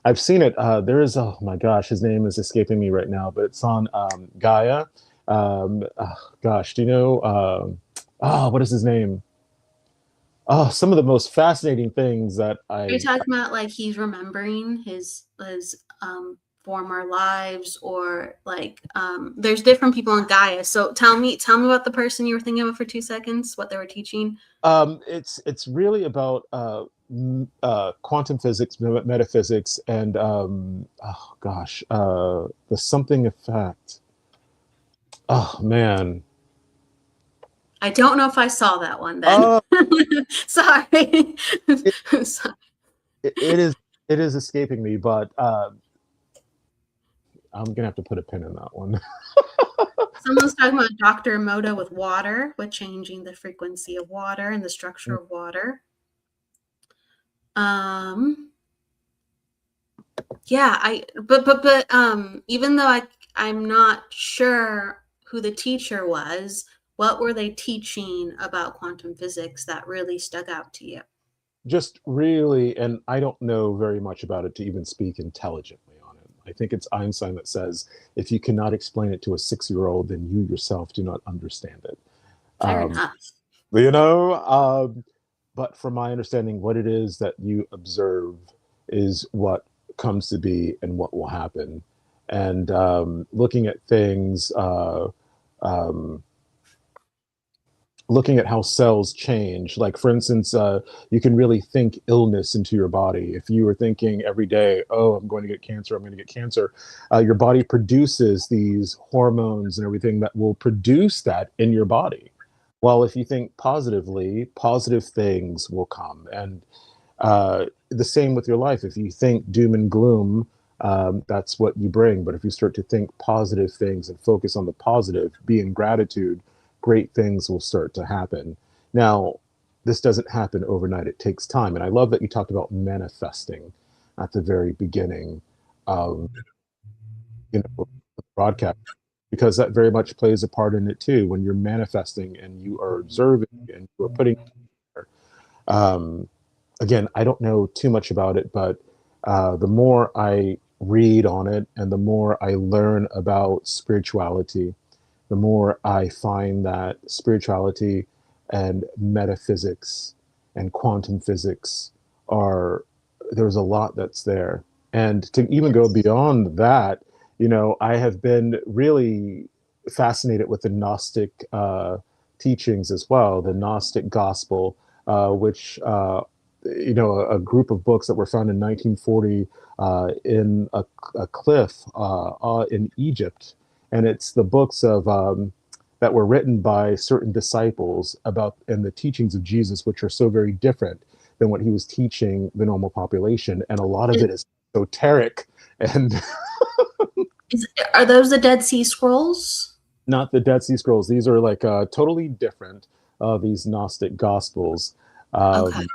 I've seen it. There is, oh my gosh, his name is escaping me right now, but it's on Gaia. Gosh, do you know? What is his name? Oh, some of the most fascinating things that Are you talking about like he's remembering his former lives, or there's different people in Gaia. So tell me about the person you were thinking of for 2 seconds, what they were teaching. It's really about quantum physics, metaphysics, and the something effect. Oh man. I don't know if I saw that one then. Sorry. It is escaping me, but I'm gonna have to put a pin in that one. Someone's talking about Dr. Emoto with water, with changing the frequency of water and the structure of water. Yeah, but even though I'm not sure who the teacher was, what were they teaching about quantum physics that really stuck out to you? Just really, and I don't know very much about it to even speak intelligently on it. I think it's Einstein that says, if you cannot explain it to a 6-year-old, then you yourself do not understand it. Fair enough. But from my understanding, what it is that you observe is what comes to be and what will happen. And looking at things, looking at how cells change. Like, for instance, you can really think illness into your body. If you were thinking every day, oh, I'm going to get cancer, I'm going to get cancer, your body produces these hormones and everything that will produce that in your body. Well, if you think positively, positive things will come. And the same with your life. If you think doom and gloom, that's what you bring. But if you start to think positive things and focus on the positive, be in gratitude, great things will start to happen. Now, this doesn't happen overnight. It takes time. And I love that you talked about manifesting at the very beginning of, the broadcast, because that very much plays a part in it too. When you're manifesting and you are observing and you are putting there. Um, Again, I don't know too much about it, but the more I read on it and the more I learn about spirituality, the more I find that spirituality and metaphysics and quantum physics are, there's a lot that's there. And to even go Yes. beyond that, I have been really fascinated with the Gnostic teachings as well, the Gnostic gospel, which, a group of books that were found in 1940 in a cliff in Egypt, and it's the books of that were written by certain disciples about and the teachings of Jesus, which are so very different than what he was teaching the normal population, and a lot of Is, it is esoteric and are those the Dead Sea Scrolls? not the Dead Sea Scrolls. These are like totally different. These Gnostic Gospels, Okay. um,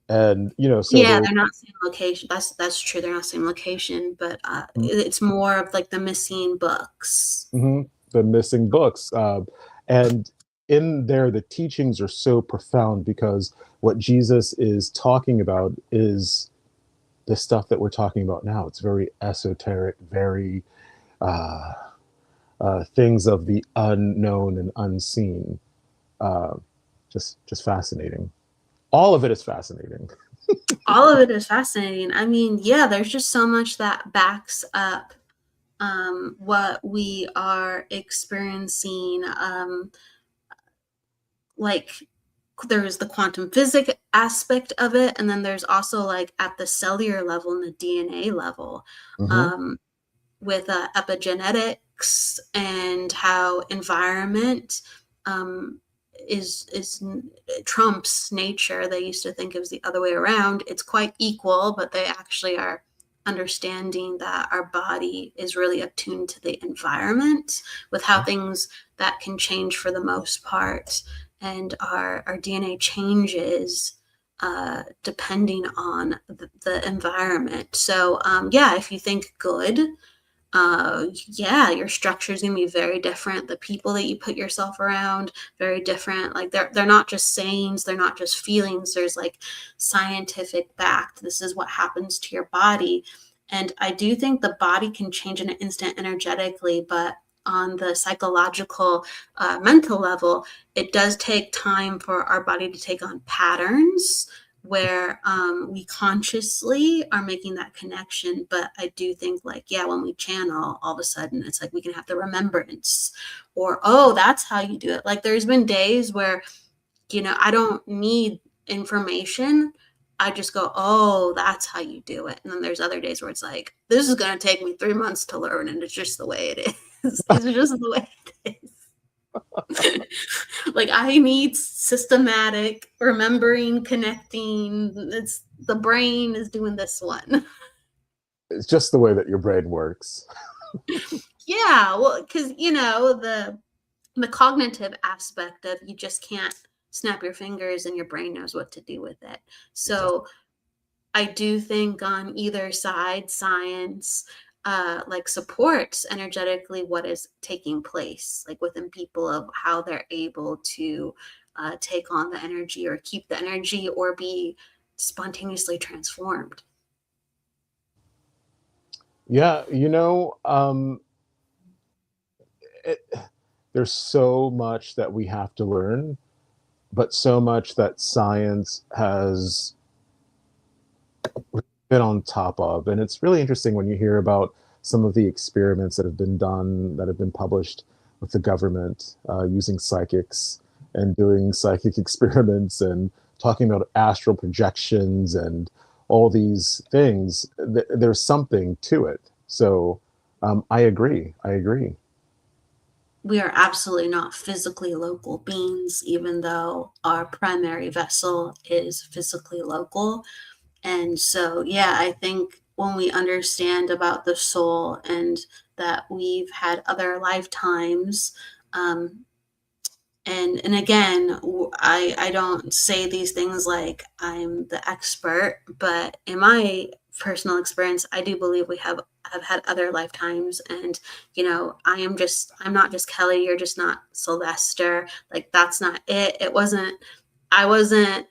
and so Yeah, they're they're not same location. That's true. They're not same location, but it's more of like the missing books. the missing books. And in there, the teachings are so profound because what Jesus is talking about is the stuff that we're talking about now. It's very esoteric, very uh, things of the unknown and unseen. Uh, just fascinating. All of it is fascinating. All of it is fascinating. I mean, yeah, there's just so much that backs up what we are experiencing. Like there's the quantum physics aspect of it, and then there's also like at the cellular level and the DNA level. Hmm. Um, with epigenetics and how environment um, is trumps nature. They used to think it was the other way around. It's quite equal, but they actually are understanding that our body is really attuned to the environment with how things that can change for the most part, and our DNA changes depending on the environment. So yeah, if you think good, yeah, your structure is going to be very different. The people that you put yourself around, very different. Like they're not just sayings, they're not just feelings. There's like scientific backed. This is what happens to your body. And I do think the body can change in an instant energetically, but on the psychological, mental level, it does take time for our body to take on patterns where we consciously are making that connection. But I do think, like, yeah, when we channel, all of a sudden it's like we can have the remembrance, or, oh, that's how you do it. Like, there's been days where, I don't need information. I just go, oh, that's how you do it. And then there's other days where it's like, this is going to take me 3 months to learn. And it's just the way it is. It's just the way it is. Like I need systematic remembering, connecting. It's the brain is doing this one. It's just the way that your brain works. Yeah, well, because the cognitive aspect of you just can't snap your fingers and your brain knows what to do with it. So I do think on either side, science like supports energetically what is taking place, like within people of how they're able to take on the energy or keep the energy or be spontaneously transformed. Yeah, it, there's so much that we have to learn, but so much that science has been on top of. And it's really interesting when you hear about some of the experiments that have been done, that have been published with the government using psychics and doing psychic experiments and talking about astral projections and all these things. There's something to it. So I agree. I agree. We are absolutely not physically local beings, even though our primary vessel is physically local. And so, yeah, I think when we understand about the soul and that we've had other lifetimes, um, And again, I don't say these things like I'm the expert, but in my personal experience, I do believe we have had other lifetimes. And I'm not just Kelly, you're just not Sylvester. Like, that's not it. I wasn't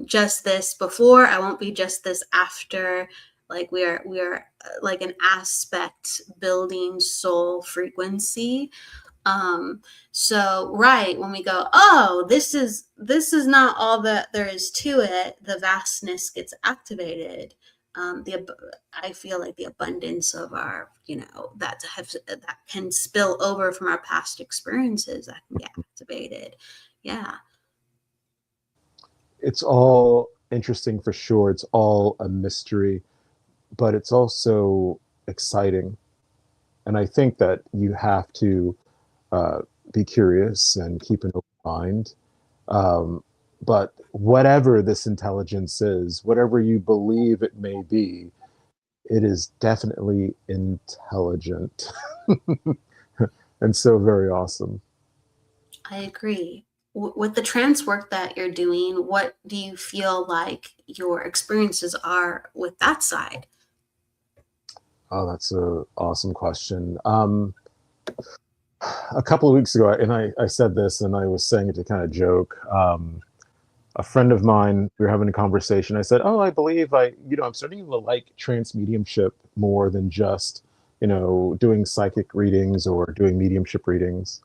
just this before, I won't be just this after. Like, we are like an aspect building soul frequency. So right when we go, oh, this is not all that there is to it, the vastness gets activated. The I feel like the abundance of our, that can spill over from our past experiences, that can get activated. Yeah. It's all interesting for sure. It's all a mystery, but it's also exciting. And I think that you have to uh, be curious and keep an open mind. Um, but whatever this intelligence is, whatever you believe it may be, it is definitely intelligent and so very awesome. I agree. With the trance work that you're doing, what do you feel like your experiences are with that side? Oh, that's a awesome question. A couple of weeks ago, and I said this and I was saying it to kind of joke. A friend of mine, we were having a conversation. I said, "Oh, I believe I'm starting to like trance mediumship more than just, doing psychic readings or doing mediumship readings."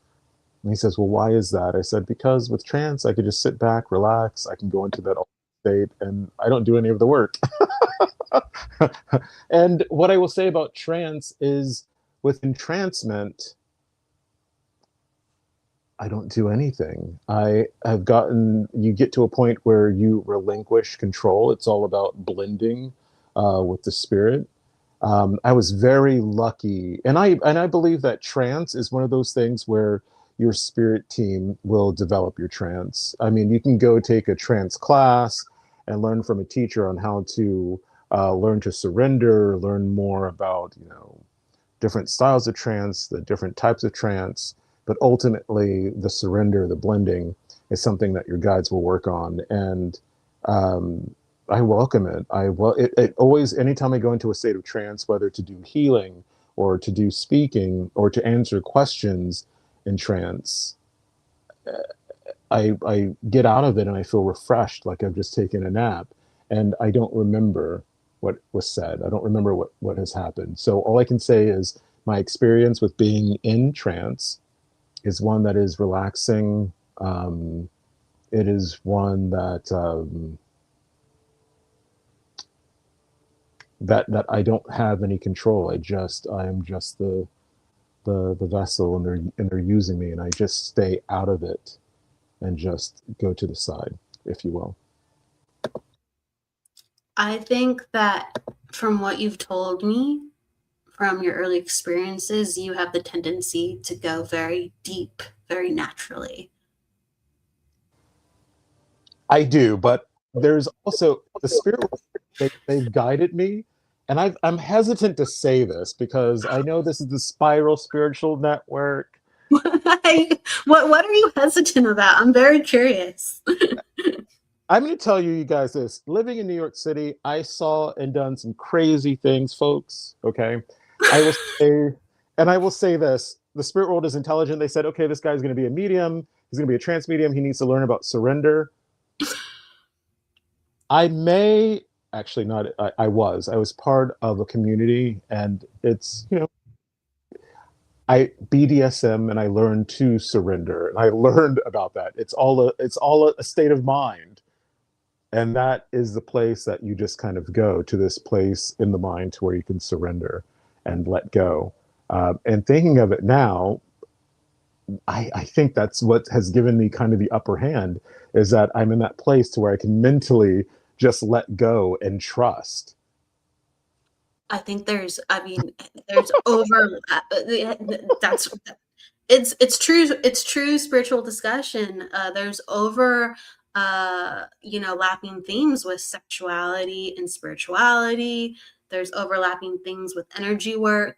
And he says, "Well, why is that?" I said, "Because with trance, I could just sit back, relax. I can go into that state, and I don't do any of the work." And what I will say about trance is, with entrancement, I don't do anything. You get to a point where you relinquish control. It's all about blending with the spirit. I was very lucky, and I believe that trance is one of those things where your spirit team will develop your trance. I mean, you can go take a trance class and learn from a teacher on how to learn to surrender, learn more about different styles of trance, the different types of trance, but ultimately the surrender, the blending, is something that your guides will work on, and I welcome it. It always, anytime I go into a state of trance, whether to do healing or to do speaking or to answer questions in trance, I get out of it and I feel refreshed, like I've just taken a nap, and I don't remember what was said. I don't remember what has happened. So all I can say is my experience with being in trance is one that is relaxing. It is one that I don't have any control. I am just the vessel, and they're using me, and I just stay out of it and just go to the side, if you will. I think that from what you've told me, from your early experiences, you have the tendency to go very deep, very naturally. I do, but there's also the spirit. They've guided me, and I'm hesitant to say this because I know this is the Spiral Spiritual Network. What are you hesitant about? I'm very curious. I'm going to tell you guys this. Living in New York City, I saw and done some crazy things, folks. Okay. I will say, and I will say this, the spirit world is intelligent. They said, okay, this guy's going to be a medium. He's going to be a trance medium. He needs to learn about surrender. I may actually not, I was part of a community, and it's, I BDSM, and I learned to surrender, and I learned about that. It's all a state of mind. And that is the place that you just kind of go to, this place in the mind to where you can surrender and let go. And thinking of it now, I think that's what has given me kind of the upper hand, is that I'm in that place to where I can mentally just let go and trust. I think there's over that's it's true spiritual discussion. There's over lapping themes with sexuality and spirituality. There's overlapping things with energy work.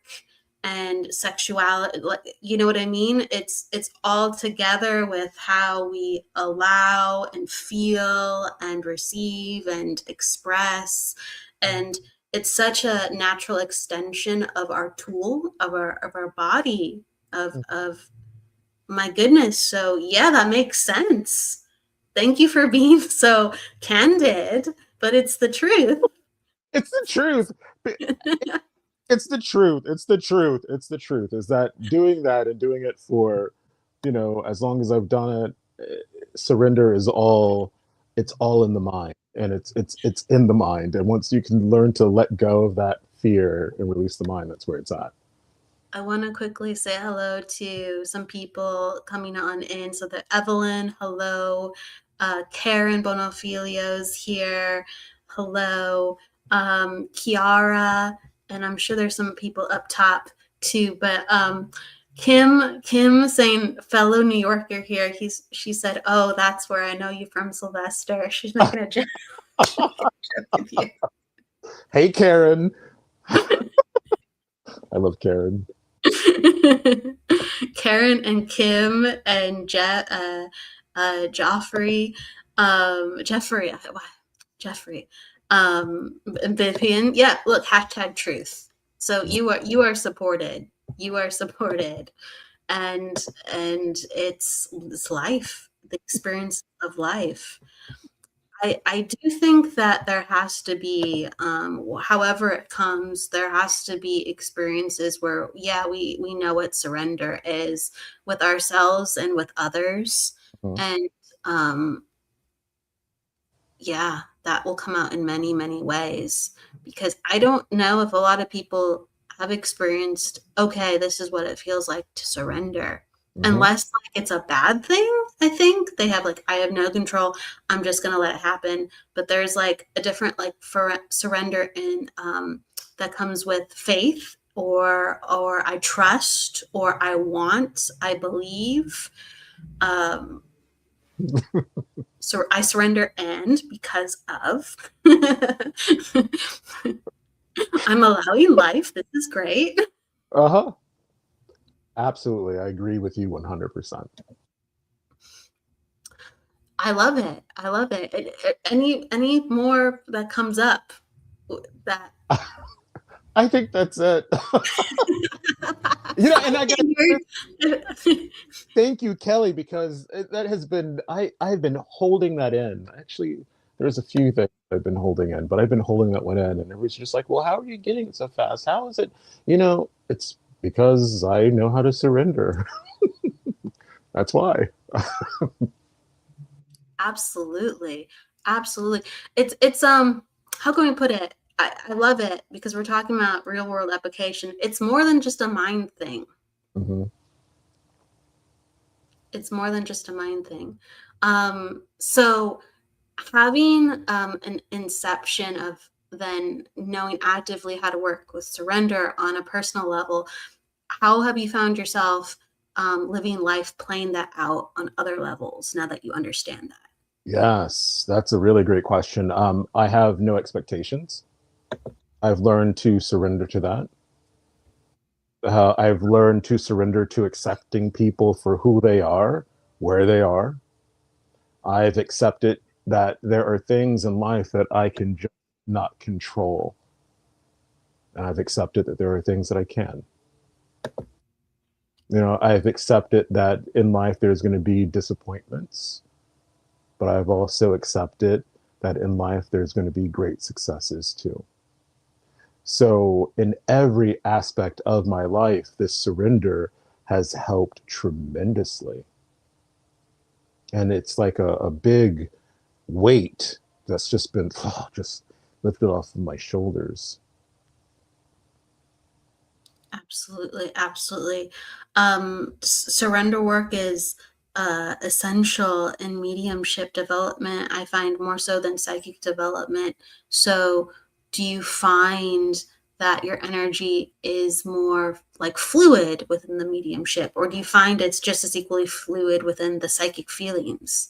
and sexuality, like, you know what I mean? It's all together with how we allow and feel and receive and express, and it's such a natural extension of our tool, of our body, of my goodness. So yeah, that makes sense. Thank you for being so candid, but it's the truth. It's the truth. It's the truth. It's the truth. It's the truth. Is that doing that and doing it for, as long as I've done it, surrender is all. It's all in the mind, and it's in the mind. And once you can learn to let go of that fear and release the mind, that's where it's at. I want to quickly say hello to some people coming on in. So the Evelyn, hello. Karen Bonofilio's here. Hello. Kiara, and I'm sure there's some people up top too. But Kim saying fellow New Yorker here. She said, "Oh, that's where I know you from, Sylvester." She's making a joke with you. Hey, Karen. I love Karen. Karen and Kim and Joffrey, Jeffrey, and Vivian. Yeah, look, hashtag truth. So you are supported. You are supported, and it's life, the experience of life. I do think that there has to be, however it comes, there has to be experiences where, yeah, we know what surrender is with ourselves and with others. Mhm. And yeah, that will come out in many, many ways, because I don't know if a lot of people have experienced, okay, this is what it feels like to surrender. Unless like it's a bad thing, I think they have like, I have no control. I'm just gonna let it happen. But there's like a different like for surrender in that comes with faith, or I trust, or I want, I believe. So I surrender, and because of I'm allowing life. This is great. Uh-huh. Absolutely. I agree with you 100%. I love it. I love it. Any more that comes up that I think that's it. And I got thank you, Kelly, because that has been I've been holding that in. Actually, there's a few things I've been holding in, but I've been holding that one in, and it was just like, well, how are you getting it so fast? How is it? It's because I know how to surrender. That's why. absolutely, absolutely. It's how can we put it? I love it because we're talking about real world application. It's more than just a mind thing. Hmm. It's more than just a mind thing. So having an inception of then knowing actively how to work with surrender on a personal level, how have you found yourself living life playing that out on other levels now that you understand that? Yes, that's a really great question. I have no expectations. I've learned to surrender to that. I've learned to surrender to accepting people for who they are, where they are. I've accepted that there are things in life that I can just not control. And I've accepted that there are things that I can. I've accepted that in life there's going to be disappointments, but I've also accepted that in life there's going to be great successes too. So, in every aspect of my life, this surrender has helped tremendously. And it's like a big weight that's just been just lifted off of my shoulders. Absolutely, absolutely. Surrender work is essential in mediumship development. I find more so than psychic development. So, do you find that your energy is more like fluid within the mediumship, or do you find it's just as equally fluid within the psychic feelings?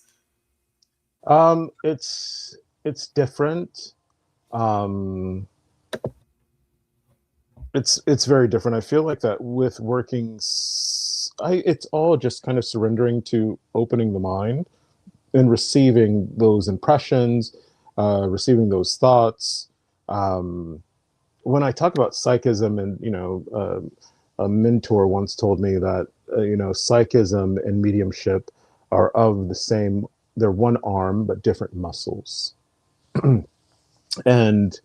It's different. Um, It's very different. I feel like that with working, it's all just kind of surrendering to opening the mind and receiving those impressions, receiving those thoughts. Um, when I talk about psychism, and a mentor once told me that psychism and mediumship are of the same. They're one arm but different muscles. And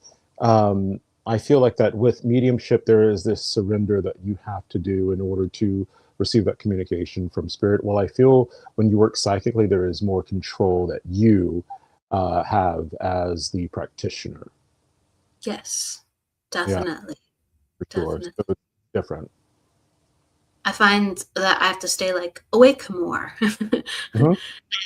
I feel like that with mediumship, there is this surrender that you have to do in order to receive that communication from spirit. Well, I feel when you work psychically, there is more control that you have as the practitioner. Yes, Yeah, definitely. for sure. So Definitely. it's different. I find that I have to stay like awake more. Mhm.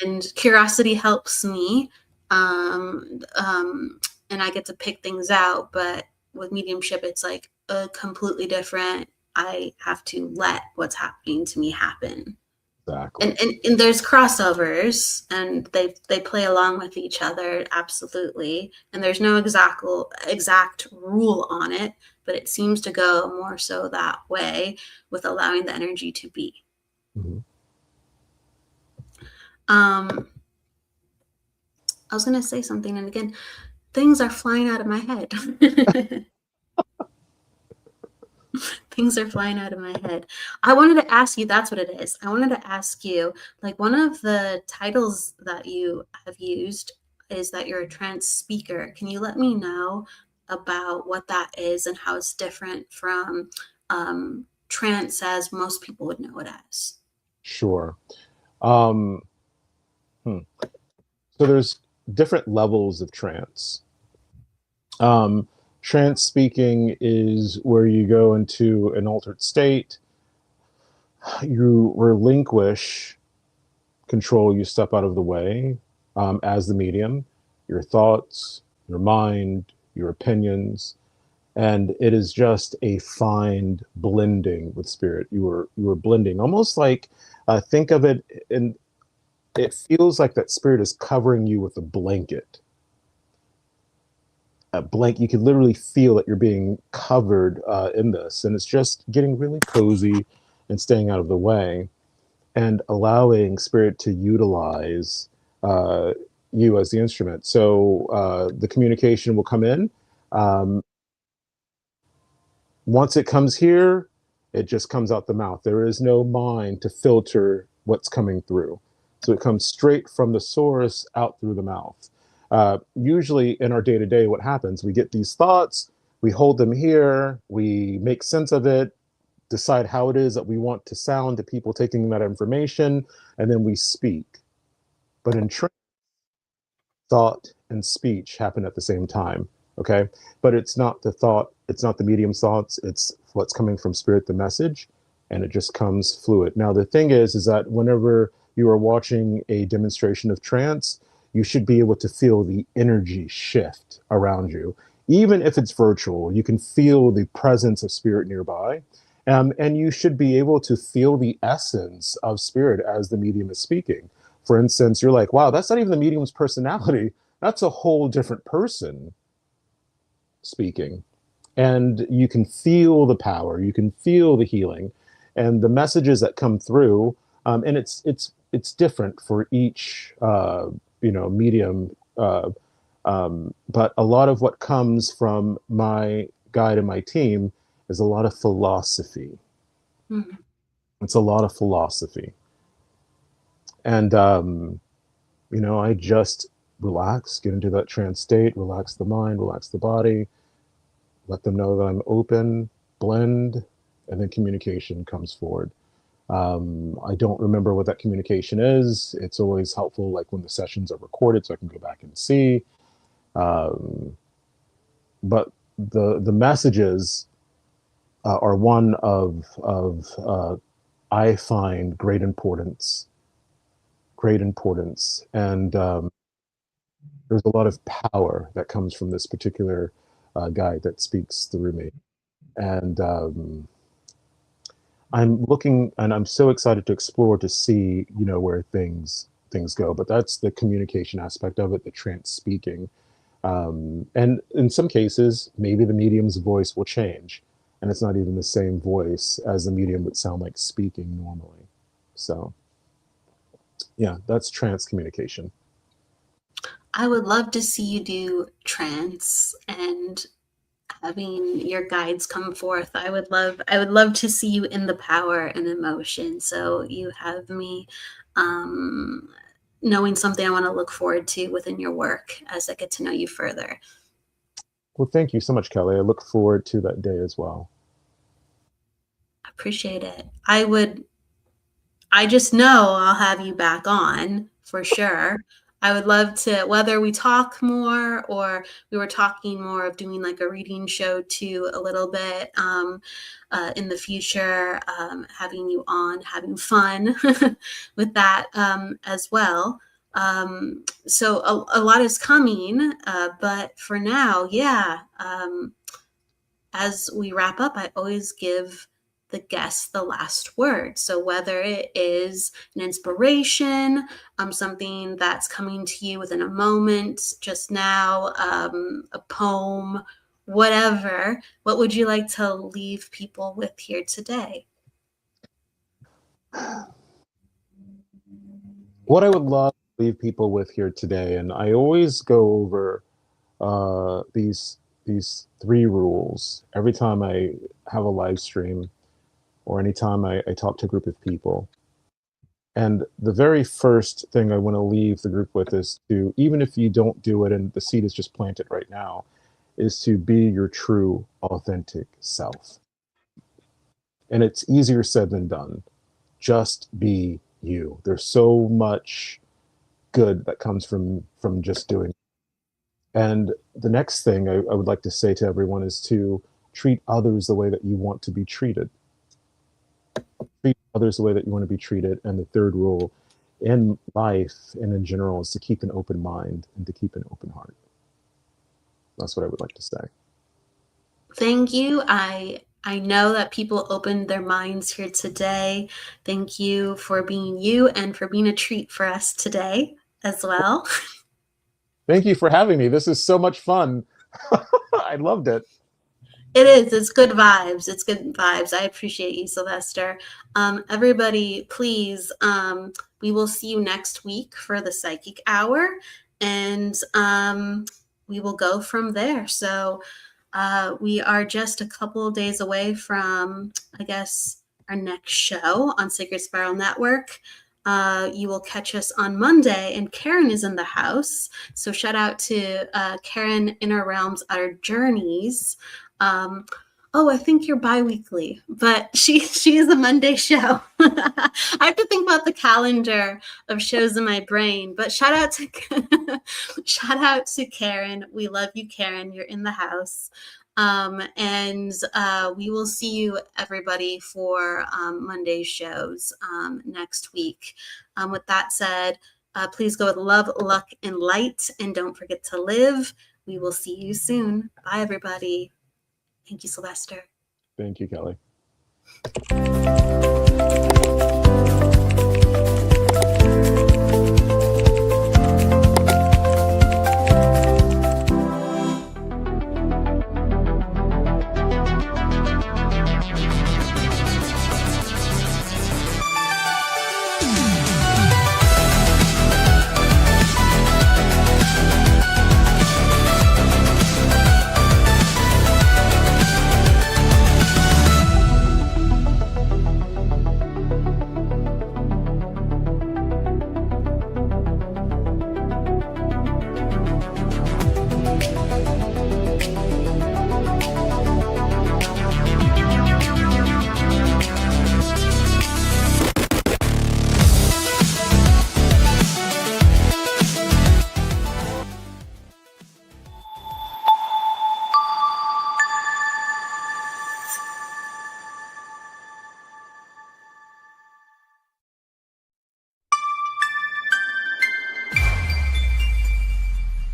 And curiosity helps me. Um, um, and I get to pick things out, but with mediumship, it's like a completely different. I have to let what's happening to me happen. Exactly. And there's crossovers and they play along with each other, absolutely, and there's no exact rule on it, but it seems to go more so that way with allowing the energy to be. Mhm. um I was going to say something, and again things are flying out of my head. Things are flying out of my head. I wanted to ask you, that's what it is. I wanted to ask you, like, one of the titles that you have used is that you're a trance speaker. Can you let me know about what that is and how it's different from trance as most people would know it as? Sure. Um, hmm. So there's different levels of trance. Um, Trance speaking is where you go into an altered state, you relinquish control, you step out of the way as the medium, your thoughts, your mind, your opinions, and it is just a fine blending with spirit. You are blending, almost like think of it, and it feels like that spirit is covering you with a blanket. A blank, you can literally feel that you're being covered in this, and it's just getting really cozy and staying out of the way and allowing spirit to utilize uh, you as the instrument. So the communication will come in. Um, Once it comes here, it just comes out the mouth. There is no mind to filter what's coming through. So it comes straight from the source out through the mouth. Usually in our day to day, what happens? We get these thoughts, we hold them here, we make sense of it, decide how it is that we want to sound to people taking that information, and then we speak. But in trance, thought and speech happen at the same time. Okay. But it's not the thought, it's not the medium's thoughts, it's what's coming from spirit, the message, and it just comes fluid. Now, the thing is that whenever you are watching a demonstration of trance, you should be able to feel the energy shift around you. Even if it's virtual, you can feel the presence of spirit nearby. And you should be able to feel the essence of spirit as the medium is speaking. For instance, you're like, wow, that's not even the medium's personality. That's a whole different person speaking. And you can feel the power, you can feel the healing, and the messages that come through. And it's different for each medium. But a lot of what comes from my guide and my team is a lot of philosophy. Mhm. It's a lot of philosophy. And I just relax, get into that trance state, relax the mind, relax the body, let them know that I'm open, blend, and then communication comes forward. I don't remember what that communication is. It's always helpful, like when the sessions are recorded, so I can go back and see. Um, but the messages are one of I find great importance, and there's a lot of power that comes from this particular guide that speaks through me. And I'm looking, and I'm so excited to explore to see, where things go. But that's the communication aspect of it, the trance speaking. And in some cases, maybe the medium's voice will change. and it's not even the same voice as the medium would sound like speaking normally. So yeah, that's trance communication. I would love to see you do trance and having your guides come forth. I would love to see you in the power and emotion. So you have me um, knowing something I want to look forward to within your work as I get to know you further. Well, thank you so much, Kelly. I look forward to that day as well. I appreciate it. I just know I'll have you back on for sure. I would love to, whether we talk more or we were talking more of doing like a reading show too, a little bit in the future, having you on, having fun with that as well. So a lot is coming, but for now, yeah. As we wrap up, I always give the guest the last word. So whether it is an inspiration, something that's coming to you within a moment, just now, a poem, whatever, what would you like to leave people with here today? What I would love to leave people with here today, and I always go over these three rules every time I have a live stream or anytime I talk to a group of people. And the very first thing I want to leave the group with is to, even if you don't do it and the seed is just planted right now, is to be your true, authentic self. And it's easier said than done. Just be you. There's so much good that comes from just doing it. And the next thing I would like to say to everyone is to treat others the way that you want to be treated. Treat others the way that you want to be treated. And the third rule in life and in general is to keep an open mind and to keep an open heart. That's what I would like to say. Thank you. I know that people opened their minds here today. Thank you for being you and for being a treat for us today as well. Thank you for having me. This is so much fun. I loved it. It is. It's good vibes. It's good vibes. I appreciate you, Sylvester. Everybody, please, we will see you next week for the Psychic Hour, and we will go from there. So we are just a couple of days away from, I guess, our next show on Sacred Spiral Network. You will catch us on Monday, and Karen is in the house. So shout out to Karen, Inner Realms, Outer Journeys. I think you're bi-weekly, but she is a Monday show. I have to think about the calendar of shows in my brain, but shout out to Karen. We love you, Karen. You're in the house. And we will see you, everybody, for Monday's shows next week. With that said, please go with love, luck, and light, and don't forget to live. We will see you soon. Bye, everybody. Thank you, Sylvester. Thank you, Kelly.